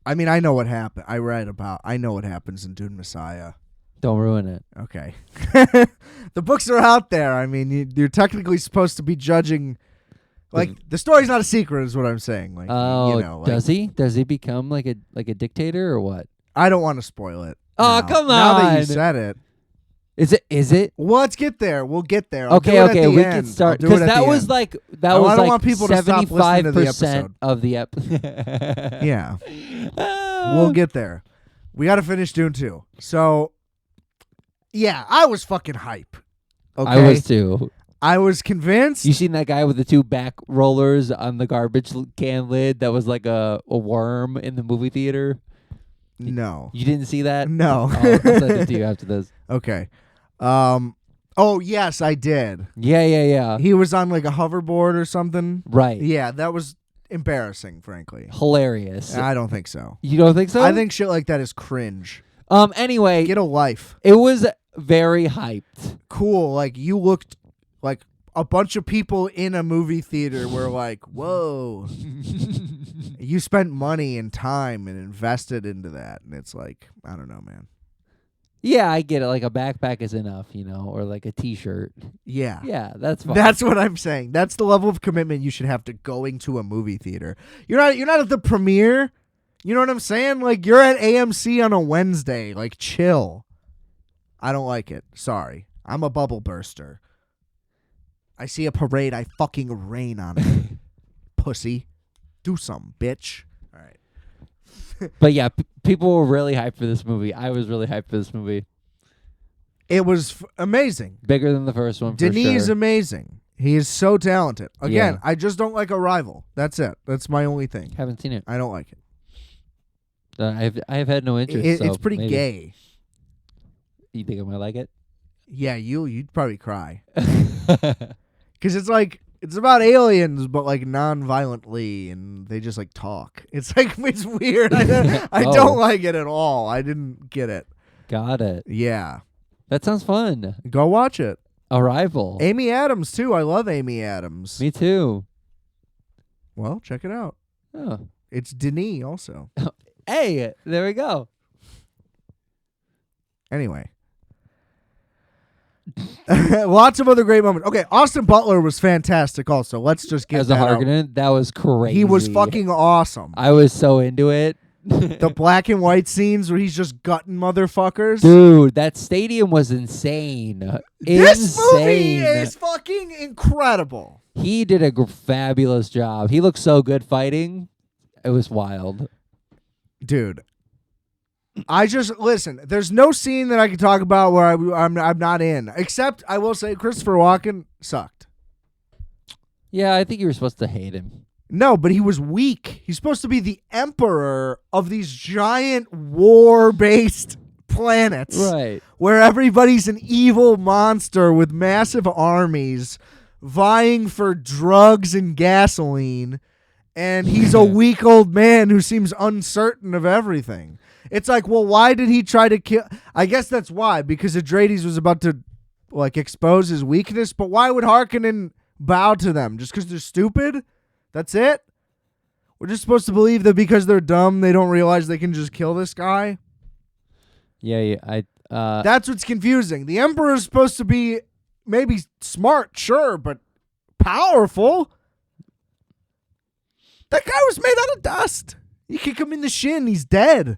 I mean, I know what happened. I know what happens in Dune Messiah. Don't ruin it. Okay. The books are out there. I mean, you're technically supposed to be judging. Like, the story's not a secret, is what I'm saying. Like, Oh, you know, like, does he? Does he become like a dictator or what? I don't want to spoil it. Oh, now. come Now that you on. said it. Is it? Well, let's get there. We'll get there. I'll do Okay, it at okay, the we end. can start I'll do it because at that the was end. like I was don't like want people to stop listening to the episode. of the episode. Yeah. We'll get there. We got to finish Dune 2. So, yeah, I was fucking hype. Okay? I was too. I was convinced. You seen that guy with the 2 back rollers on the garbage can lid that was like a worm in the movie theater? No. You didn't see that? No. Oh, I'll send it to you after this. Okay. Oh, yes, I did. Yeah. He was on like a hoverboard or something. Right. Yeah, that was embarrassing, frankly. Hilarious. I don't think so. You don't think so? I think shit like that is cringe. Anyway, Get a life. it was very hyped. Cool. Like, you looked like a bunch of people in a movie theater were like, whoa. You spent money and time and invested into that. And it's like, I don't know, man. Yeah, I get it. Like a backpack is enough, or like a T-shirt. Yeah. Yeah, that's fine. That's what I'm saying. That's the level of commitment you should have to going to a movie theater. You're not at the premiere. You know what I'm saying? Like, you're at AMC on a Wednesday. Like, chill. I don't like it. Sorry. I'm a bubble burster. I see a parade, I fucking rain on it. Pussy. Do something, bitch. All right. But yeah, people were really hyped for this movie. I was really hyped for this movie. It was amazing. Bigger than the first one, for Denis sure. is amazing. He is so talented. Again, Yeah. I just don't like Arrival. That's it. That's my only thing. Haven't seen it. I don't like it. I have had no interest. It's so pretty maybe. gay. You think I might like it? Yeah, you'd probably cry. Because it's about aliens, but like non-violently, and they just like talk. It's like, it's weird. I Oh. don't like it at all. I didn't get it. Got it. Yeah. That sounds fun. Go watch it. Arrival. Amy Adams, too. I love Amy Adams. Me too. Well, check it out. Oh. It's Denis also. Hey, there we go. Anyway. Lots of other great moments. Okay, Austin Butler was fantastic also. Let's just get As a that out. Harkonnen, that was crazy. He was fucking awesome. I was so into it. The black and white scenes where he's just gutting motherfuckers. Dude, that stadium was insane. This movie Insane. is fucking incredible. He did a fabulous job. He looked so good fighting. It was wild. Dude. I just listen. There's no scene that I can talk about where I'm not in. Except I will say Christopher Walken sucked. Yeah, I think you were supposed to hate him. No, but he was weak. He's supposed to be the emperor of these giant war-based planets, Right. where everybody's an evil monster with massive armies vying for drugs and gasoline, and he's a weak old man who seems uncertain of everything. It's like, well, why did he try to kill? I guess that's why, because Atreides was about to like expose his weakness. But why would Harkonnen bow to them? Just because they're stupid? That's it? We're just supposed to believe that because they're dumb, they don't realize they can just kill this guy? Yeah. That's what's confusing. The Emperor's supposed to be maybe smart, sure, but powerful. That guy was made out of dust. You kick him in the shin, he's dead.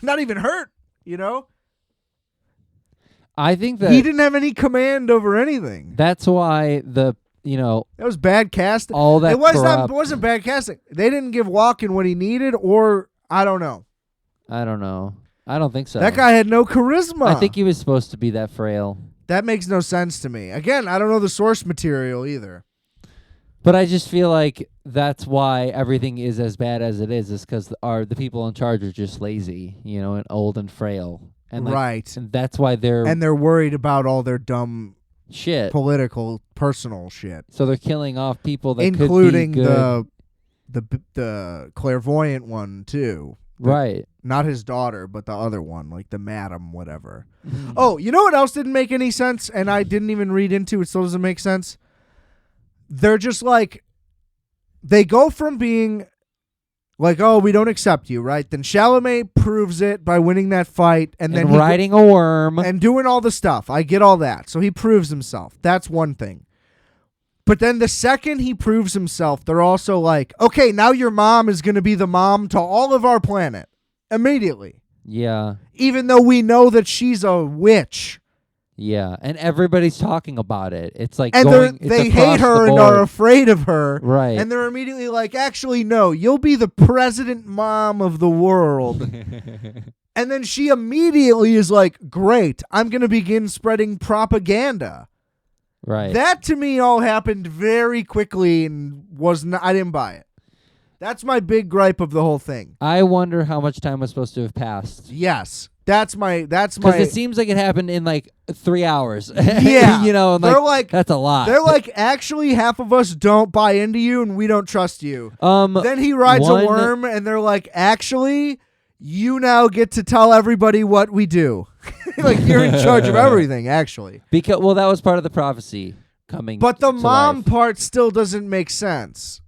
Not even hurt, you know? I think that He didn't have any command over anything. that's why That was bad casting. all that It corrupt- wasn't bad casting. They didn't give Walken what he needed, or I don't know. I don't know. I don't think so. That guy had no charisma. I think he was supposed to be that frail. That makes no sense to me. Again, I don't know the source material either. But I just feel like that's why everything is as bad as it is because the people in charge are just lazy, and old and frail. And Right. And that's why they're And they're worried about all their dumb Shit. political, personal shit, So they're killing off people that including could be good. the clairvoyant one too. Right. Not his daughter, but the other one, like the madam, whatever. Mm-hmm. Oh, you know what else didn't make any sense, and I didn't even read into it. Still doesn't make sense. They're just like, they go from being like, oh, we don't accept you, right? Then Chalamet proves it by winning that fight, and then riding a worm. and doing all the stuff. I get all that. So he proves himself. That's one thing. But then the second he proves himself, they're also like, okay, now your mom is going to be the mom to all of our planet immediately. Yeah. Even though we know that she's a witch. Yeah. And everybody's talking about it. It's like And they hate her and are afraid of her. Right. And they're immediately like, actually, no, you'll be the president mom of the world. And then she immediately is like, great, I'm going to begin spreading propaganda. Right. That to me all happened very quickly and I didn't buy it. That's my big gripe of the whole thing. I wonder how much time was supposed to have passed. Yes. That's my Because it seems like it happened in like 3 hours. Yeah. You know, and they're like, that's a lot. They're like, actually, half of us don't buy into you and we don't trust you. then Then he rides a worm and they're like, actually, you now get to tell everybody what we do. Like, you're in charge of everything, actually. Because that was part of the prophecy coming. But the to mom life. part still doesn't make sense.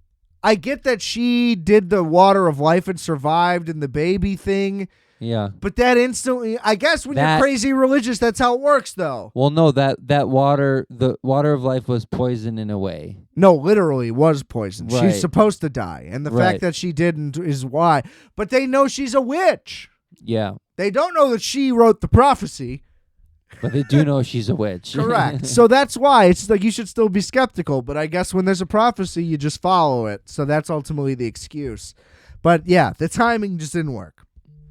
I get that she did the water of life and survived and the baby thing. Yeah. But that instantly, I guess when you're crazy religious, that's how it works, though. Well, no, that water, the water of life was poison in a way. No, literally was poison. Right. She's supposed to die. And the fact that she didn't is why. But they know she's a witch. Yeah. They don't know that she wrote the prophecy. But they do know she's a witch. Correct. So that's why it's like you should still be skeptical. But I guess when there's a prophecy, you just follow it. So that's ultimately the excuse. But yeah, the timing just didn't work.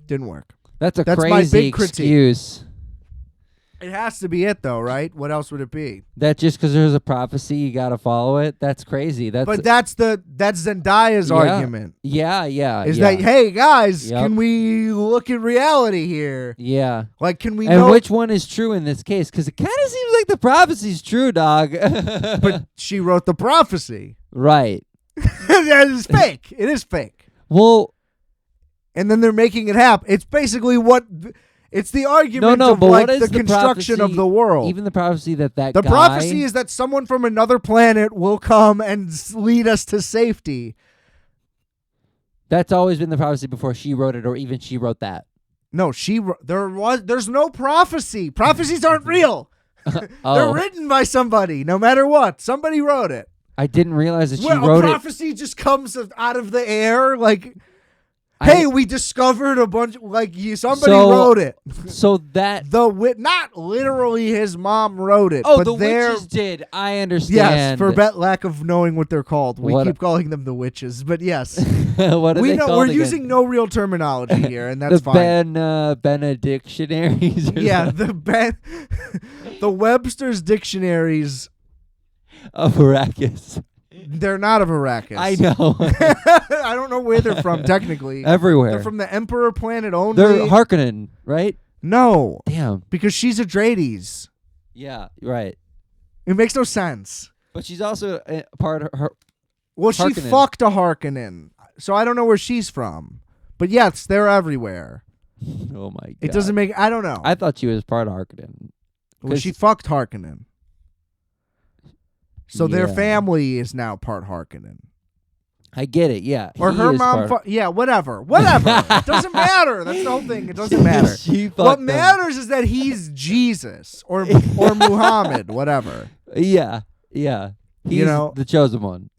Didn't work. That's my crazy big critique. excuse. It has to be it, though, right? What else would it be? That just because there's a prophecy, you got to follow it? That's crazy. But that's Zendaya's argument. Yeah. Is that, hey, guys, Yep. can we look at reality here? Yeah. Like, can we And know? which one is true in this case? Because it kind of seems like the prophecy's true, dog. But she wrote the prophecy. Right. That is fake. It is fake. Well, and then they're making it happen. It's basically it's the argument no, of but like what is the construction prophecy, of the world. Even the prophecy that the guy, prophecy is that someone from another planet will come and lead us to safety. That's always been the prophecy before she wrote it, or even she wrote that. No, there's no prophecy. Prophecies aren't real. They're written by somebody, no matter what. Somebody wrote it. I didn't realize that she A wrote it. prophecy just comes out of the air, like, hey, we discovered a bunch. Somebody wrote it. So that not literally his mom wrote it. Oh, but the witches did. I understand. Yes, for lack of knowing what they're called, we keep calling them the witches. But yes, what are we they know called we're again? using no real terminology here, and that's fine. Benedictionaries. Yeah, the Webster's dictionaries of Arrakis. They're not of Arrakis. I know. I don't know where they're from technically. Everywhere. They're from the Emperor planet only. They're Harkonnen, right? No. Damn. Because she's a Atreides. Yeah, right. It makes no sense. But she's also part of her. Well, Harkonnen. she fucked a Harkonnen, so I don't know where she's from. But yes, they're everywhere. Oh my god. It doesn't make. I don't know. I thought she was part of Harkonnen. Well, she fucked Harkonnen. So their Yeah. family is now part Harkonnen. I get it, yeah. Or He her is mom. part- Yeah, whatever. It doesn't matter. That's the whole thing. It doesn't matter. She What fucked them. matters is that he's Jesus or Muhammad, whatever. Yeah. He's the chosen one.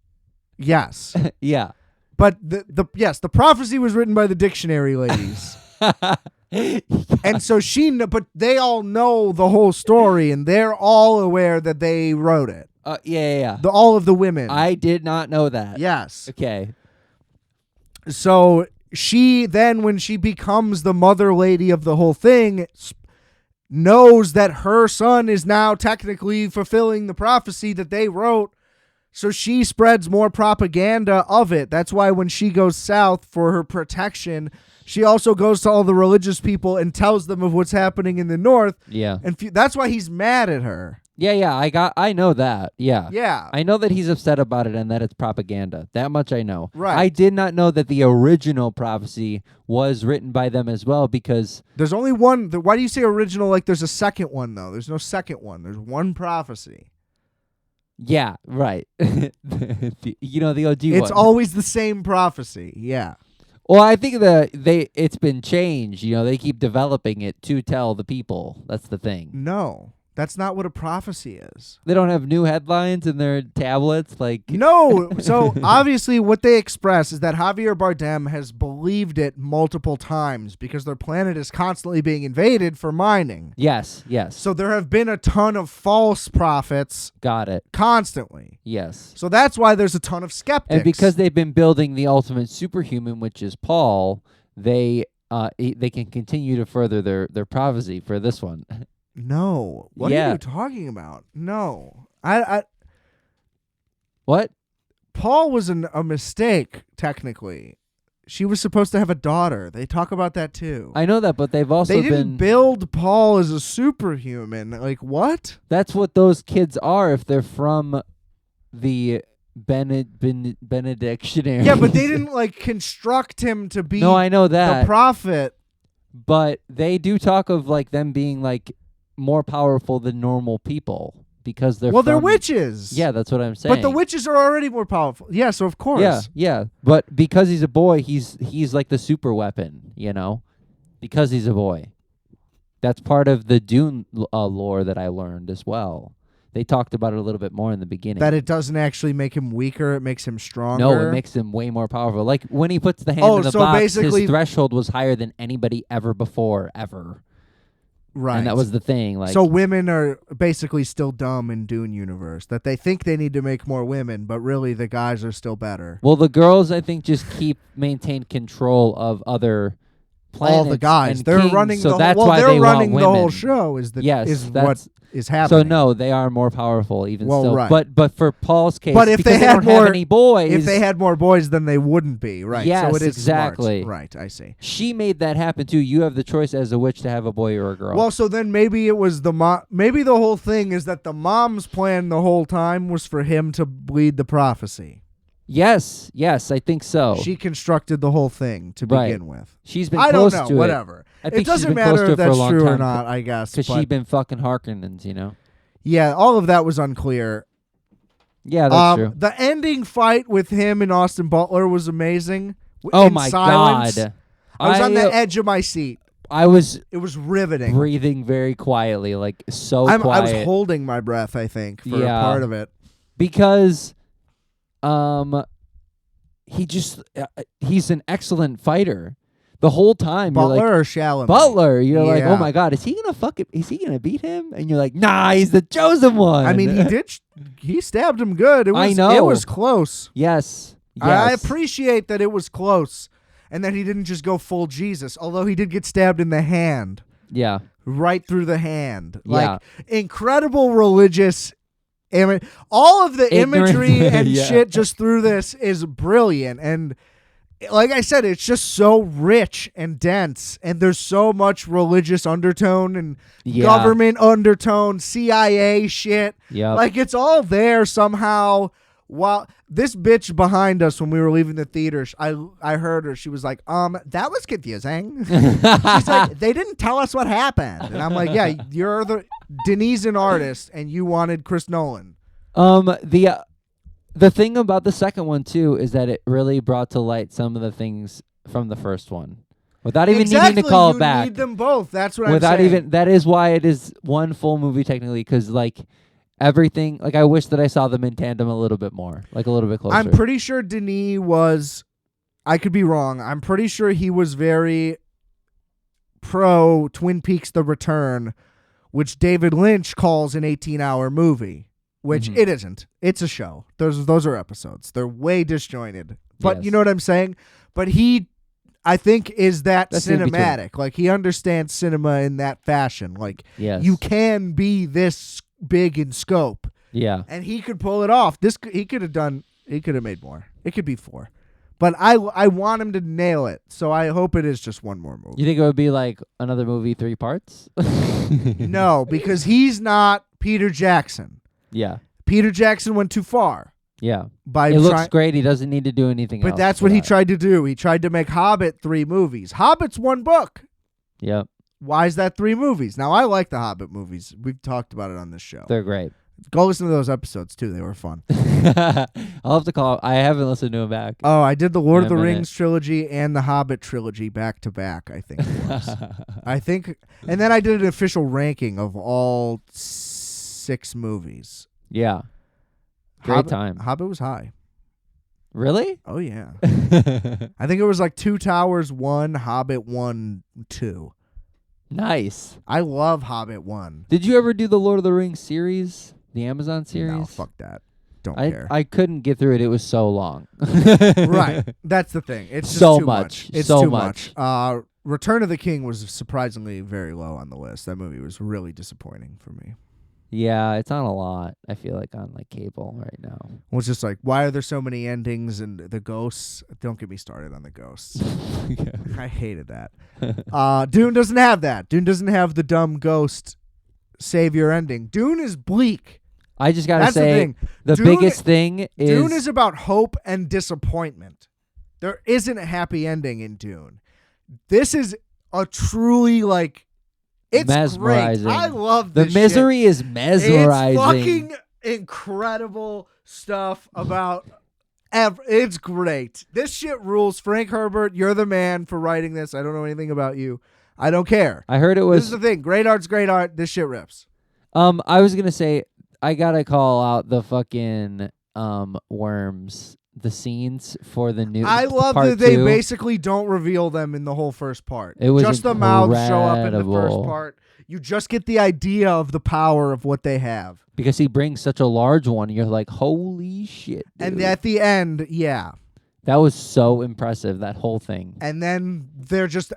Yes. Yeah. But the prophecy was written by the dictionary ladies. And so but they all know the whole story and they're all aware that they wrote it. Yeah. All of the women. I did not know that. Yes. Okay. So she then, when she becomes the mother lady of the whole thing, knows that her son is now technically fulfilling the prophecy that they wrote. So she spreads more propaganda of it. That's why when she goes south for her protection, she also goes to all the religious people and tells them of what's happening in the north. Yeah. And that's why he's mad at her. Yeah, I know that. Yeah. Yeah. I know that he's upset about it and that it's propaganda. That much I know. Right. I did not know that the original prophecy was written by them as well because There's only one. Why do you say original like there's a second one, though? There's no second one. There's one prophecy. yeah, right. The OG It's one. always the same prophecy. Yeah. Well, I think it's been changed. They keep developing it to tell the people. That's the thing. No, that's not what a prophecy is. They don't have new headlines in their tablets. Like No. So obviously what they express is that Javier Bardem has believed it multiple times because their planet is constantly being invaded for mining. yes. So there have been a ton of false prophets Got it. constantly. Yes. So that's why there's a ton of skeptics. And because they've been building the ultimate superhuman, which is Paul, they can continue to further their prophecy for this one. No. What Yeah. are you talking about? No. I What? Paul was a mistake, technically. She was supposed to have a daughter. They talk about that too. I know that, but they've also They been. didn't build Paul as a superhuman. Like, what? That's what those kids are if they're from the Benedictionary. Yeah, but they didn't like construct him to be No, I know the that. prophet. But they do talk of like them being like more powerful than normal people because they're Well, they're from- witches. Yeah, that's what I'm saying. But the witches are already more powerful. Yeah, so of course. Yeah. But because he's a boy, he's like the super weapon, because he's a boy. That's part of the Dune lore that I learned as well. They talked about it a little bit more in the beginning. That it doesn't actually make him weaker, it makes him stronger. No, it makes him way more powerful. Like when he puts the hand in the so box, basically- his threshold was higher than anybody ever before, ever. Right. And that was the thing. Like, so women are basically still dumb in Dune universe. That they think they need to make more women, but really the guys are still better. well, the girls, I think, just maintain control of other planets. All the guys, and they're kings, running so the that's whole. Well, why they're they running want the whole women. show. Is the Yes, is what that's- is happening. So no, they are more powerful even Well, still. right. But for Paul's case, But if because they had don't more- have any boys, If they had more boys, then they wouldn't be right. Yes, so it is exactly. Smart. Right, I see. she made that happen too. You have the choice as a witch to have a boy or a girl. Well, so then maybe it was the mom. Maybe the whole thing is that the mom's plan the whole time was for him to bleed the prophecy. yes, I think so. She constructed the whole thing to Right. begin with. She's been I don't close know. to Whatever. I think It doesn't she's been close matter to if it for a that's long true or time not. I guess. because but she'd been fucking Harkonnens, yeah, all of that was unclear. Yeah, that's true. The ending fight with him and Austin Butler was amazing. Oh in my silence. god! I was on the edge of my seat. I was It was riveting. breathing very quietly, like so I quiet. was holding my breath, I think, for Yeah. a part of it. because he's an excellent fighter. The whole time Butler you're like or Chalamet? Butler, you're like, Yeah. oh my god, is he gonna beat him? And you're like, nah, he's the chosen one. I mean, he did. He stabbed him good. It was, I know. It was close. yes. I appreciate that it was close and that he didn't just go full Jesus, although he did get stabbed in the hand, Yeah. right through the hand. Yeah. Like, incredible religious all of the Ignorant- imagery and Yeah. shit just through this is brilliant. And like I said, it's just so rich and dense, and there's so much religious undertone and Yeah. government undertone, CIA shit. Yep. Like, it's all there somehow. While this bitch behind us when we were leaving the theater, I heard her. She was like, that was confusing. She's like, they didn't tell us what happened. And I'm like, yeah, you're Denis an artist, and you wanted Chris Nolan. The thing about the second one too is that it really brought to light some of the things from the first one without even needing to call you it back. need them both. That's what Without I'm saying. even that is why it is one full movie technically, because like everything, like I wish that I saw them in tandem a little bit more, like a little bit closer. I'm pretty sure Denis was, I could be wrong, I'm pretty sure he was very pro Twin Peaks The Return, which David Lynch calls an 18-hour movie, which Mhm. it isn't. It's a show. Those are episodes. They're way disjointed. But Yes. you know what I'm saying? But he, I think, is That's in between. cinematic. Like, he understands cinema in that fashion. Like, Yes. you can be this big in scope. Yeah. And he could pull it off. He could have made more. It could be 4. But I want him to nail it. So I hope it is just one more movie. You think it would be like another movie, 3 parts? No, because he's not Peter Jackson. Yeah. Peter Jackson went too far. Yeah. By It looks great. He doesn't need to do anything else. But that's for what he that. tried to do. He tried to make Hobbit 3 movies. Hobbit's 1 book. Yep. Why is that 3 movies? Now, I like the Hobbit movies. We've talked about it on this show. They're great. Go listen to those episodes, too. They were fun. I'll have to call. I haven't listened to him back. Oh, I did the Lord In of a the minute. Rings trilogy and the Hobbit trilogy back to back, I think it was. And then I did an official ranking of all 6 movies. Yeah. Great time. Hobbit was high. Really? Oh, yeah. I think it was like 2 Towers 1, Hobbit 1, 2. Nice. I love Hobbit 1. Did you ever do the Lord of the Rings series? The Amazon series? No, fuck that. Don't care. I couldn't get through it. It was so long. Right. That's the thing. It's just So too much. It's So too much. much. Return of the King was surprisingly very low on the list. That movie was really disappointing for me. Yeah, it's on a lot. I feel like on like cable right now. It was just like, why are there so many endings and the ghosts? Don't get me started on the ghosts. I hated that. Dune doesn't have that. Dune doesn't have the dumb ghost savior ending. Dune is bleak. I just gotta That's the say, thing. the Dune- biggest thing is Dune is about hope and disappointment. There isn't a happy ending in Dune. This is a truly like, it's mesmerizing. great. I love the this misery shit. is mesmerizing. It's fucking incredible stuff about. It's great. This shit rules. Frank Herbert, you're the man for writing this. I don't know anything about you. I don't care. I heard it This is was. the thing. Great art's great art. This shit rips. I was gonna say I gotta call out the fucking worms. The scenes for the new. I love part that they 2. basically don't reveal them in the whole first part. It was just the mouths show up in the incredible. first part. You just get the idea of the power of what they have. Because he brings such a large one, you're like, holy shit. And dude. at the end, yeah. That was so impressive, that whole thing. And then they're just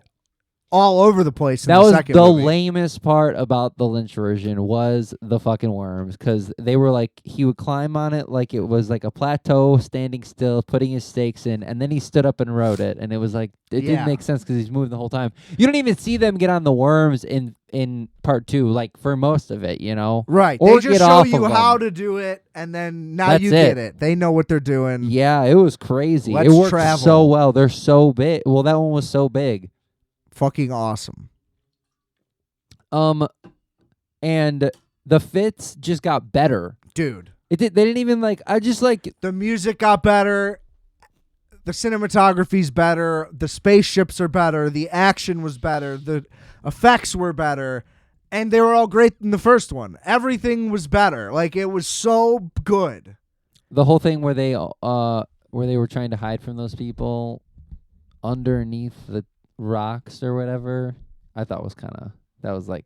all over the place in That the was second the movie. lamest part about the Lynch version was the fucking worms, because they were like, he would climb on it like it was like a plateau, standing still, putting his stakes in, and then he stood up and rode it, and it was like, it Yeah. didn't make sense because he's moving the whole time. You don't even see them get on the worms in part 2, like for most of it, you know? Right. Or They just get show off you of how them. to do it, and then now That's you it. get it. They know what they're doing. Yeah, it was crazy. Let's it worked travel. so well. They're so big. Well, that one was so big. Fucking awesome. And the fits just got better. Dude. They didn't even like. I just like. The music got better. The cinematography's better. The spaceships are better. The action was better. The effects were better. And they were all great in the first one. Everything was better. Like, it was so good. The whole thing where they were trying to hide from those people underneath the rocks or whatever, I thought was kind of, that was like,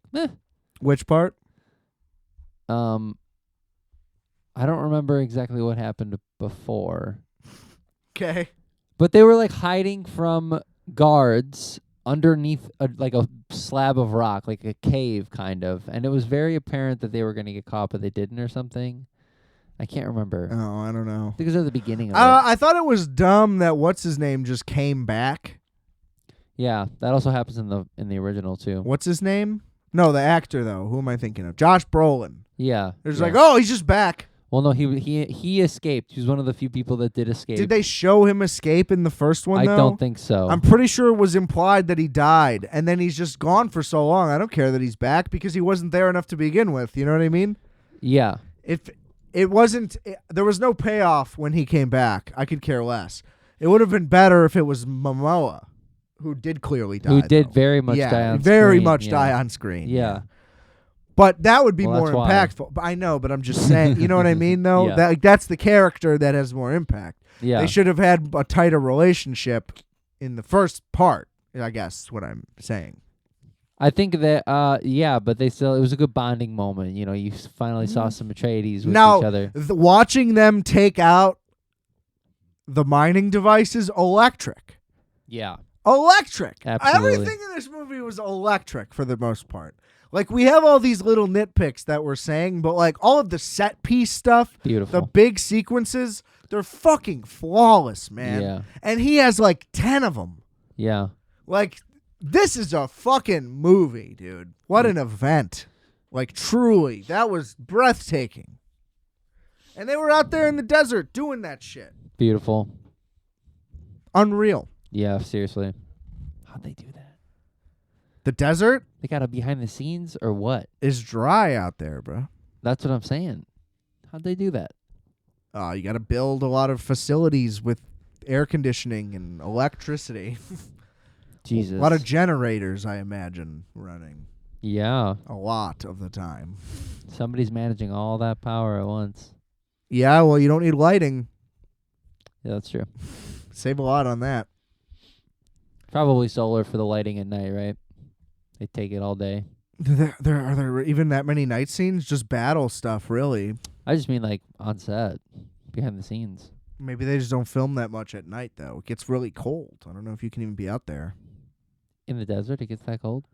Which part? I don't remember exactly what happened before, Okay. but they were like hiding from guards underneath like a slab of rock, like a cave kind of, and it was very apparent that they were going to get caught, but they didn't or something. I can't remember. Oh, I don't know. I think it was at the beginning of it. I thought it was dumb that what's his name just came back. Yeah, that also happens in the original too. What's his name? No, the actor though. Who am I thinking of? Josh Brolin. Yeah. There's yeah. like, oh, he's just back. Well, no, he escaped. He was one of the few people that did escape. Did they show him escape in the first one? I though? don't think so. I'm pretty sure it was implied that he died, and then he's just gone for so long. I don't care that he's back because he wasn't there enough to begin with. You know what I mean? Yeah. If it wasn't, there was no payoff when he came back. I could care less. It would have been better if it was Momoa, who did clearly die. Who did though. very much yeah, die on very screen. much yeah. die on screen. Yeah. But that would be Well, more that's why. impactful. But I know, but I'm just saying. You know what I mean? Though Yeah. that's the character that has more impact. Yeah. They should have had a tighter relationship in the first part. I guess is what I'm saying. I think that yeah, but it was a good bonding moment. You know, you finally saw some Atreides with Now, each other. Watching them take out the mining devices, electric. Yeah. Electric. Absolutely. Everything in this movie was electric for the most part. Like, we have all these little nitpicks that we're saying, but like all of the set piece stuff, Beautiful. the big sequences, they're fucking flawless, man. Yeah. And he has like 10 of them. Yeah. Like, this is a fucking movie, dude. What an event. Like, truly, that was breathtaking. And they were out there in the desert doing that shit. Beautiful. Unreal. Yeah, seriously. How'd they do that? The desert They got a behind the scenes or what? is dry out there, bro. That's what I'm saying. How'd they do that? You got to build a lot of facilities with air conditioning and electricity. Jesus. A lot of generators, I imagine, running. Yeah. A lot of the time. Somebody's managing all that power at once. Yeah, well, you don't need lighting. Yeah, that's true. Save a lot on that. Probably solar for the lighting at night, right? They take it all day. Are there even that many night scenes? Just battle stuff, really. I just mean like on set, behind the scenes. Maybe they just don't film that much at night, though. It gets really cold. I don't know if you can even be out there. In the desert, it gets that cold?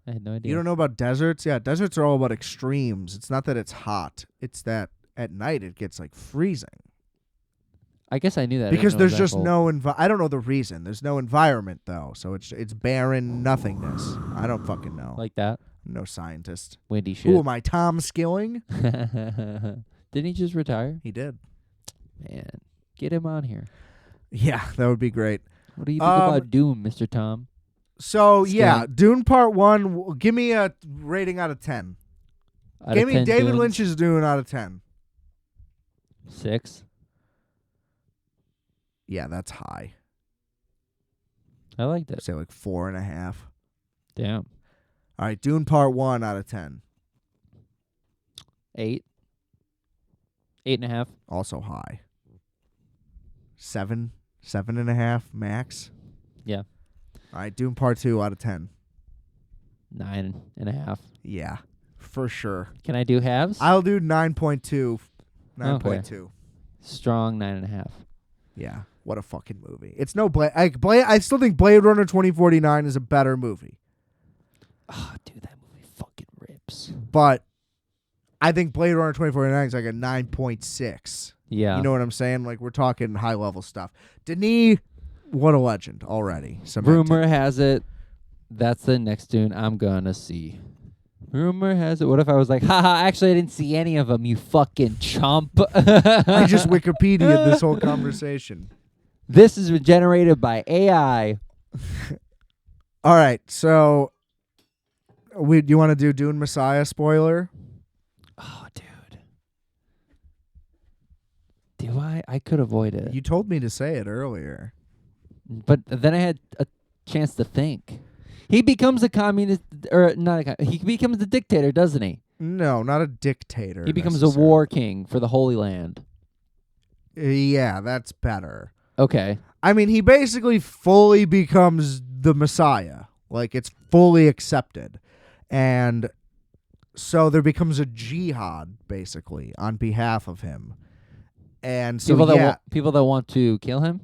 I had no idea. You don't know about deserts? Yeah, deserts are all about extremes. It's not that it's hot. It's that at night it gets like freezing. I guess I knew that. I Because didn't know it was there's that just cold. no I don't know the reason. There's no environment, though. So it's barren nothingness. I don't fucking know. Like that? I'm no scientist. Windy shit. Who am I, Tom Skilling? Didn't he just retire? He did. Man, get him on here. Yeah, that would be great. What do you think about Dune, Mr. Tom? So, Skilling. yeah, Dune Part 1, give me a rating out of 10. Give me David Dunes? Lynch's Dune out of 10. 6. Yeah, that's high. I liked it. Say like 4.5. Damn. All right, Dune Part 1 out of 10. 8. 8.5. Also high. 7, 7.5 max. Yeah. All right, Dune Part 2 out of 10. 9.5. Yeah, for sure. Can I do halves? I'll do 9.2. 9.2. Strong 9.5. Yeah, what a fucking movie. It's no Blade. I still think Blade Runner 2049 is a better movie. Oh, dude, that movie fucking rips. But I think Blade Runner 2049 is like a 9.6. Yeah. You know what I'm saying? Like, we're talking high-level stuff. Denis, what a legend already. Cemented. Rumor has it that's the next Dune I'm gonna see. Rumor has it. What if I was like, haha, actually I didn't see any of them, you fucking chump. I just Wikipedia'd this whole conversation. This is generated by AI. All right, so do you want to do Dune Messiah spoiler? Oh, dude. Do I? I could avoid it. You told me to say it earlier. But then I had a chance to think. He becomes a communist, or not he becomes a dictator, doesn't he? No, not a dictator. He becomes a war king for the Holy Land. Yeah, that's better. Okay. I mean, he basically fully becomes the Messiah. Like, it's fully accepted. And so there becomes a jihad, basically, on behalf of him. And so, people that want to kill him?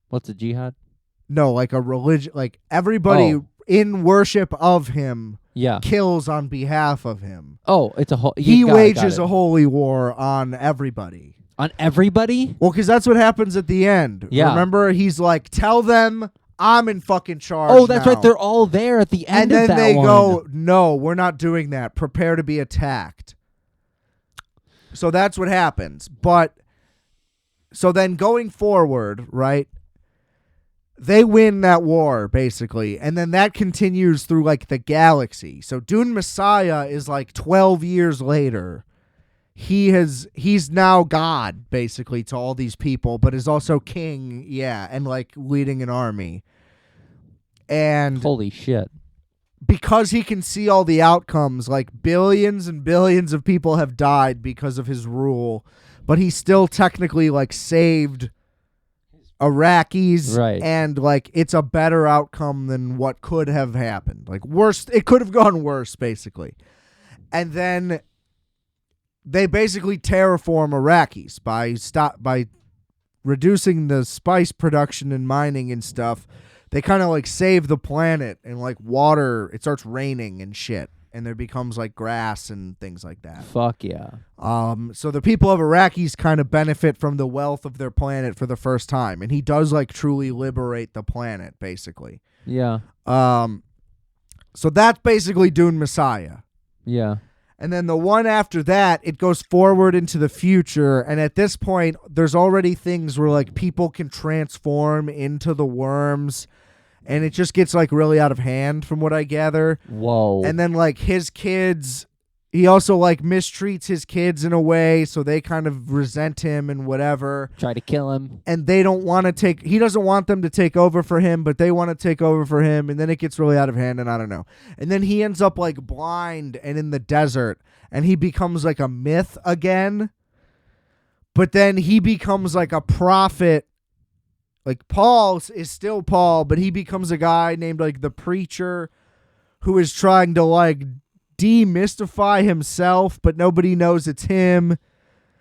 What's a jihad? No, like a religion, like everybody in worship of him kills on behalf of him. Oh, it's a whole... He wages a holy war on everybody. On everybody? Well, because that's what happens at the end. Yeah. Remember, he's like, tell them I'm in fucking charge. Oh, that's now. right. They're all there at the end and of then that they one. go, no, we're not doing that. Prepare to be attacked. So that's what happens. But so then going forward, right? They win that war, basically, and then that continues through, like, the galaxy. So Dune Messiah is, like, 12 years later. He's now God, basically, to all these people, but is also king, and, like, leading an army. And holy shit. Because he can see all the outcomes, like, billions and billions of people have died because of his rule, but he still technically, like, saved Iraqis, right. And like it's a better outcome than what could have happened. Like worse, it could have gone worse, basically. And then they basically terraform Iraqis by reducing the spice production and mining and stuff. They kind of like save the planet and like water. It starts raining and shit, and there becomes like grass and things like that. Fuck yeah. So the people of Iraqis kind of benefit from the wealth of their planet for the first time, and he does like truly liberate the planet, basically. Yeah. So that's basically Dune Messiah. Yeah. And then the one after that, it goes forward into the future. And at this point, there's already things where like people can transform into the worms. And it just gets like really out of hand from what I gather. Whoa. And then like his kids, he also like mistreats his kids in a way. So they kind of resent him and whatever. Try to kill him. And they don't want to he doesn't want them to take over for him, but they want to take over for him. And then it gets really out of hand and I don't know. And then he ends up like blind and in the desert and he becomes like a myth again. But then he becomes like a prophet. Like Paul is still Paul, but he becomes a guy named like the preacher who is trying to like demystify himself, but nobody knows it's him.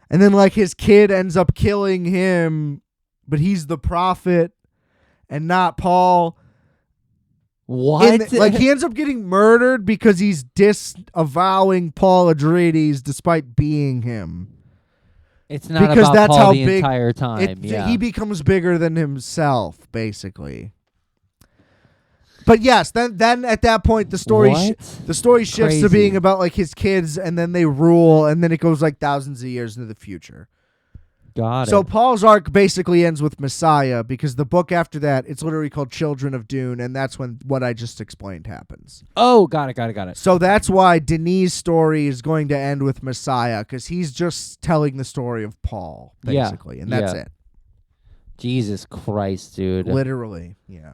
And then like his kid ends up killing him, but he's the prophet and not Paul. What? Like he ends up getting murdered because he's disavowing Paul Atreides despite being him. It's not because about that's Paul how the big entire time. Yeah. He becomes bigger than himself, basically. But yes, then at that point the story shifts Crazy. to being about like his kids, and then they rule, and then it goes like thousands of years into the future. Got So it. Paul's arc basically ends with Messiah because the book after that, it's literally called Children of Dune, and that's when what I just explained happens. Oh, got it. So that's why Denis' story is going to end with Messiah, because he's just telling the story of Paul, basically, and that's it. Jesus Christ, dude. Literally, yeah.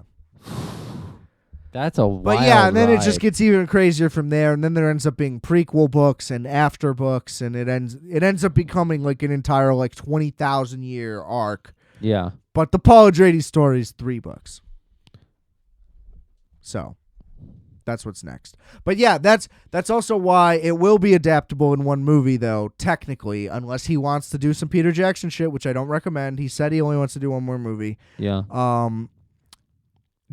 That's a wild But yeah, and then it just ride. gets even crazier from there, and then there ends up being prequel books and after books, and it ends up becoming like an entire like 20,000 year arc. Yeah. But the Paul Atreides story is 3 books. So that's what's next. But yeah, that's also why it will be adaptable in one movie, though, technically, unless he wants to do some Peter Jackson shit, which I don't recommend. He said he only wants to do one more movie. Yeah.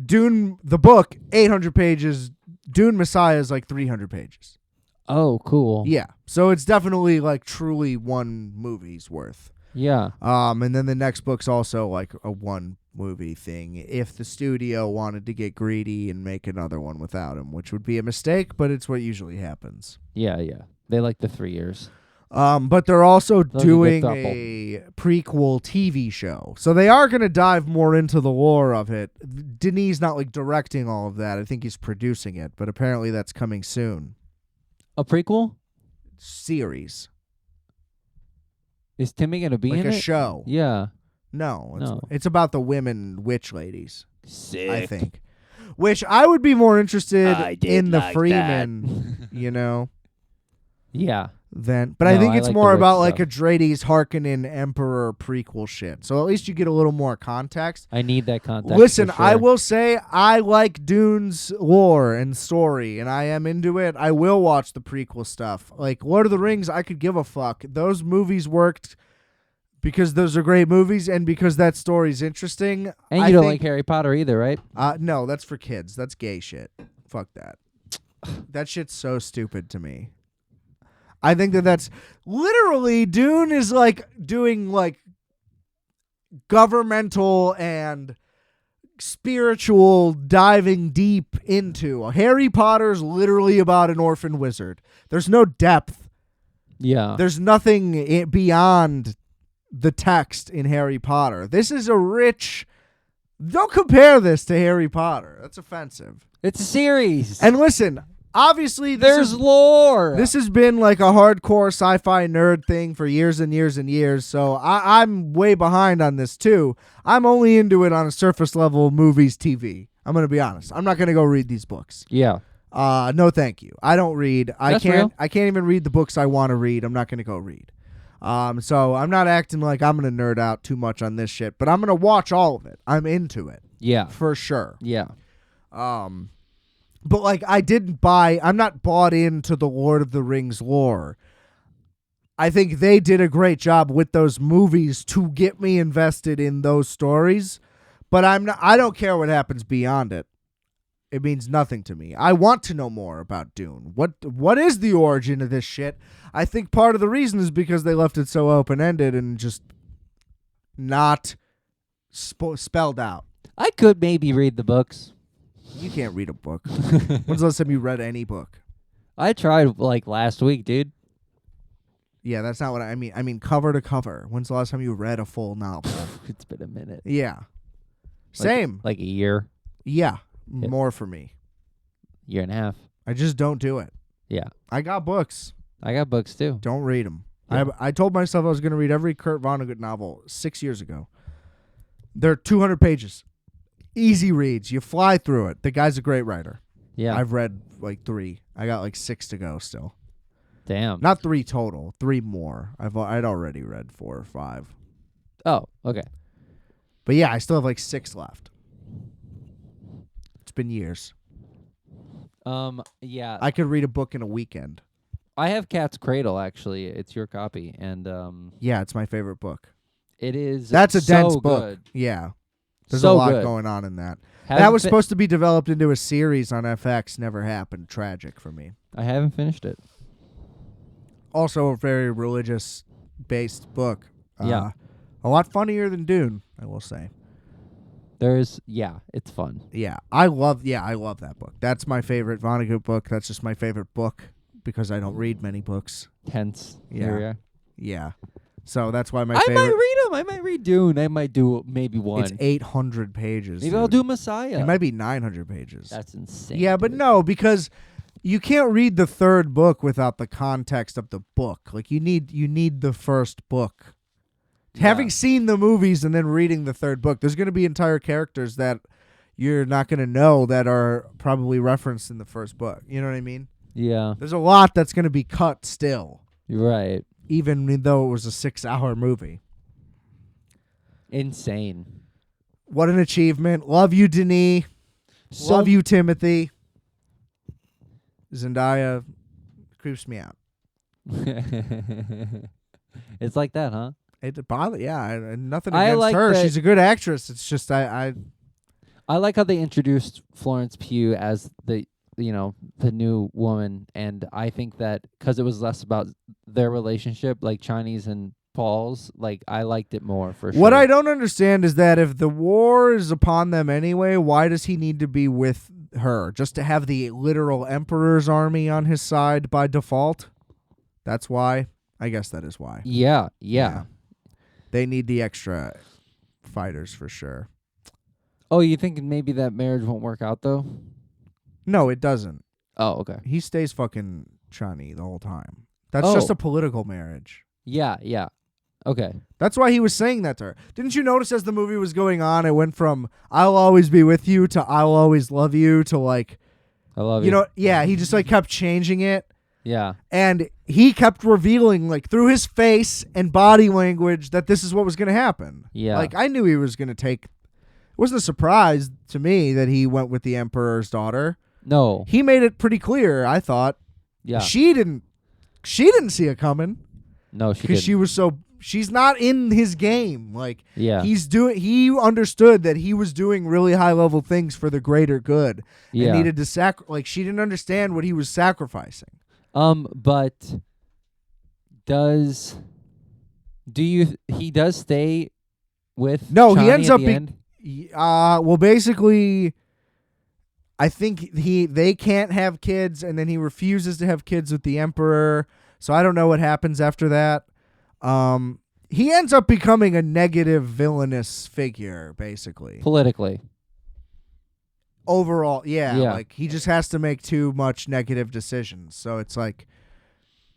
Dune, the book, 800 pages. Dune Messiah is like 300 pages. Oh, cool. Yeah. So it's definitely like truly one movie's worth. Yeah. And then the next book's also like a one movie thing if the studio wanted to get greedy and make another one without him, which would be a mistake, but it's what usually happens. Yeah. They like the 3 years. But they're also They'll doing get a prequel TV show. So they are going to dive more into the lore of it. Denis not like directing all of that. I think he's producing it, but apparently that's coming soon. A prequel? Series. Is Timmy going to be Like in a it? show. Yeah. No. It's about the women witch ladies, Sick. I think. Which I would be more interested I did in the like Freeman, you know, Yeah. than. But No, I think I it's like more the witch about like stuff. Atreides Harkonnen Emperor prequel shit. So at least you get a little more context. I need that context. Listen, for sure. I will say I like Dune's lore and story, and I am into it. I will watch the prequel stuff. Like Lord of the Rings, I could give a fuck. Those movies worked because those are great movies and because that story's interesting. And I you don't think, like Harry Potter either, right? no, that's for kids. That's gay shit. Fuck that. That shit's so stupid to me. I think that's literally Dune is like doing like governmental and spiritual diving deep into. Harry Potter's literally about an orphan wizard. There's no depth. Yeah. There's nothing beyond the text in Harry Potter. This is a rich. Don't compare this to Harry Potter. That's offensive. It's a series. And listen, obviously there's lore. This has been like a hardcore sci-fi nerd thing for years and years and years, so I'm way behind on this too. I'm only into it on a surface level movies TV. I'm going to be honest. I'm not going to go read these books. Yeah. No thank you. I don't read. That's real. I can't even read the books I want to read. I'm not going to go read. So I'm not acting like I'm going to nerd out too much on this shit, but I'm going to watch all of it. I'm into it. Yeah. For sure. Yeah. But like I'm not bought into the Lord of the Rings lore. I think they did a great job with those movies to get me invested in those stories, but I don't care what happens beyond it. It means nothing to me. I want to know more about Dune. What is the origin of this shit? I think part of the reason is because they left it so open-ended and just not spelled out. I could maybe read the books. You can't read a book. When's the last time you read any book? I tried like last week, dude. Yeah, that's not what I mean. I mean cover to cover. When's the last time you read a full novel? It's been a minute. Yeah. Same. Like a year, Yeah. Yeah. More for me. year and a half. I just don't do it. Yeah. I got books. I got books too. Don't read them. Yeah. I told myself I was going to read every Kurt Vonnegut novel 6 years ago. They're 200 pages. Easy reads. You fly through it. The guy's a great writer. Yeah. I've read like 3. I got like 6 to go still. Damn. Not 3 total. 3 more. I'd already read 4 or 5. Oh, okay. But yeah, I still have like 6 left. It's been years. Yeah. I could read a book in a weekend. I have Cat's Cradle, actually. It's your copy. And Yeah, it's my favorite book. it is That's a so dense book. good. Yeah. There's So a lot good. going on in that. That Haven't was fi- supposed to be developed into a series on FX. Never happened. Tragic for me. I haven't finished it. Also a very religious-based book. Yeah. A lot funnier than Dune, I will say. It's fun. Yeah, I love that book. That's my favorite Vonnegut book. That's just my favorite book because I don't read many books. Hence, Yeah. here we are. Yeah. So that's why my I favorite. might read them. I might read Dune. I might do maybe one. It's 800 pages. Maybe I'll dude. do Messiah. It might be 900 pages. That's insane. Yeah, but dude. no, because you can't read the third book without the context of the book. Like you need the first book. Yeah. Having seen the movies and then reading the third book, there's going to be entire characters that you're not going to know that are probably referenced in the first book. You know what I mean? Yeah, There's a lot that's going to be cut still, you're right. even though it was a 6-hour movie. Insane. What an achievement. Love you, Denis. Love you, Timothy. Zendaya creeps me out. It's like that, huh? It bothers. Yeah, nothing I against like her. that- She's a good actress. It's just I I like how they introduced Florence Pugh as the new woman, and I think that because it was less about their relationship, like Chinese and Paul's, like I liked it more for sure. What I don't understand is that if the war is upon them anyway, why does he need to be with her? Just to have the literal emperor's army on his side by default? That's why. I guess that is why. Yeah. They need the extra fighters for sure. Oh, you think maybe that marriage won't work out though? No, it doesn't. Oh, okay. He stays fucking Chani the whole time. That's Oh. just a political marriage. Yeah. Okay. That's why he was saying that to her. Didn't you notice as the movie was going on, it went from "I'll always be with you" to "I'll always love you" to like, I love you know, yeah. He just like kept changing it, Yeah. and he kept revealing like through his face and body language that this is what was going to happen. Yeah. Like I knew he was going to take. It wasn't a surprise to me that he went with the emperor's daughter. No. He made it pretty clear. I thought Yeah. she didn't see it coming No, she because didn't. she's not in his game. Like Yeah. he understood that he was doing really high level things for the greater good. Yeah. And needed to she didn't understand what he was sacrificing. But he does stay with No, he Chani ends at up the be- end? Well, basically, I think they can't have kids, and then he refuses to have kids with the emperor. So I don't know what happens after that. He ends up becoming a negative, villainous figure, basically. Politically. Overall, Yeah. like he just has to make too much negative decisions. So it's like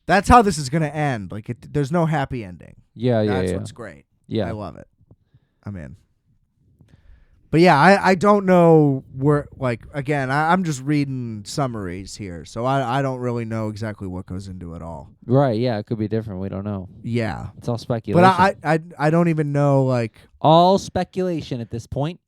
that's how this is going to end. Like there's no happy ending. Yeah. That's Yeah. what's great. Yeah. I love it. I'm in. But yeah, I don't know where, like, again, I'm just reading summaries here, so I don't really know exactly what goes into it all. Right. Yeah. It could be different. We don't know. Yeah. It's all speculation. But I don't even know, like, all speculation at this point.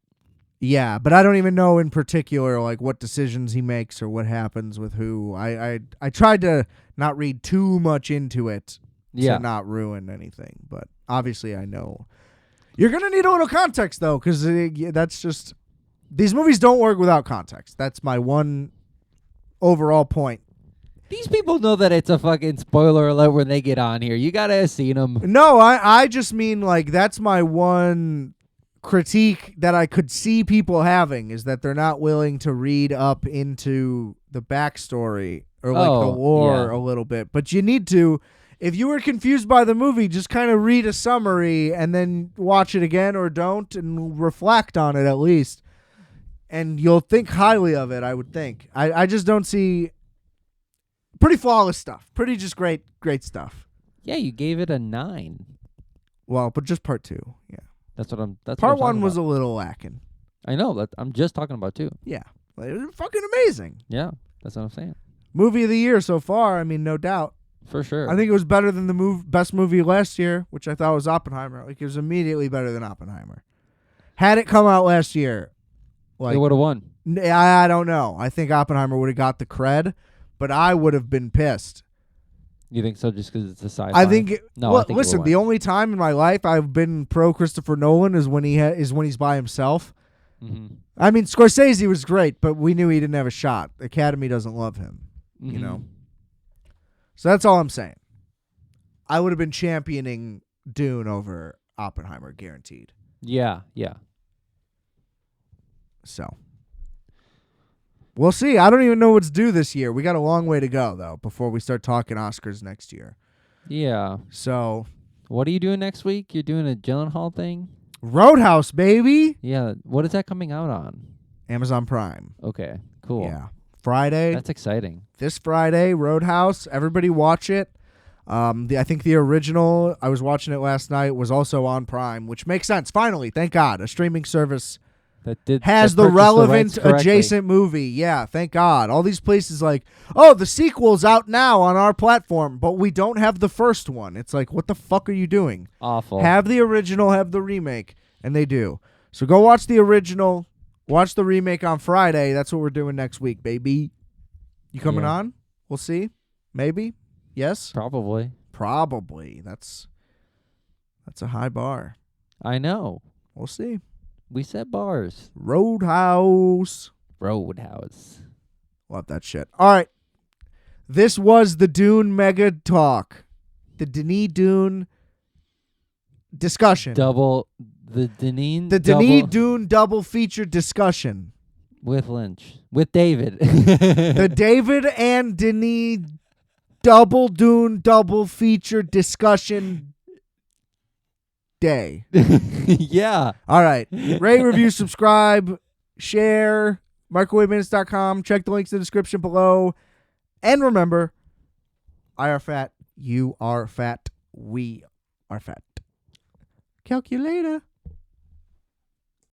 yeah, but I don't even know in particular, like, what decisions he makes or what happens with who. I tried to not read too much into it Yeah. to not ruin anything, but obviously I know. You're going to need a little context, though, because that's just... These movies don't work without context. That's my one overall point. These people know that it's a fucking spoiler alert when they get on here. You gotta have seen them. No, I just mean, like, that's my one critique that I could see people having, is that they're not willing to read up into the backstory or like the lore yeah. a little bit. But you need to, if you were confused by the movie, just kind of read a summary and then watch it again or don't and reflect on it at least. And you'll think highly of it, I would think. I just don't see pretty flawless stuff. Pretty just great stuff. Yeah, you gave it a 9. Well, but just part 2. Yeah. That's what I'm Part 1 was about. a little lacking. I know that I'm just talking about 2. Yeah. Like, it was fucking amazing. Yeah, that's what I'm saying. Movie of the year so far, I mean, no doubt. For sure. I think it was better than the best movie last year, which I thought was Oppenheimer. Like, it was immediately better than Oppenheimer. Had it come out last year, like, it would have won. I don't know. I think Oppenheimer would have got the cred, but I would have been pissed. You think so? Just because it's a sci-fi? I think. No. Well, I think listen, the only time in my life I've been pro Christopher Nolan is when he's by himself. Mm-hmm. I mean, Scorsese was great, but we knew he didn't have a shot. The Academy doesn't love him, you know. So that's all I'm saying. I would have been championing Dune over Oppenheimer, guaranteed. Yeah. So we'll see. I don't even know what's due this year. We got a long way to go, though, before we start talking Oscars next year. Yeah. So what are you doing next week? You're doing a Gyllenhaal thing? Roadhouse, baby. Yeah. What is that coming out on? Amazon Prime. Okay. Cool. Yeah. Friday. That's exciting. This Friday, Roadhouse. Everybody watch it. I think the original, I was watching it last night, was also on Prime, which makes sense. Finally, thank God, a streaming service has the relevant adjacent movie. Yeah, thank God. All these places like, oh, the sequel's out now on our platform, but we don't have the first one. It's like, what the fuck are you doing? Awful. Have the original, have the remake, and they do. So go watch the original, watch the remake on Friday. That's what we're doing next week, baby. You coming on? We'll see. Maybe. Yes? Probably. That's a high bar. I know. We'll see. We set bars. Roadhouse. Love that shit. All right. This was the Dune Mega Talk. The Denis Dune discussion. The Denis Dune double feature discussion. With Lynch. With David. The David and Denis double Dune double feature discussion day. Yeah. All right. Rate, review, subscribe, share, microwaveminutes.com. Check the links in the description below. And remember, I are fat. You are fat. We are fat. Calculator.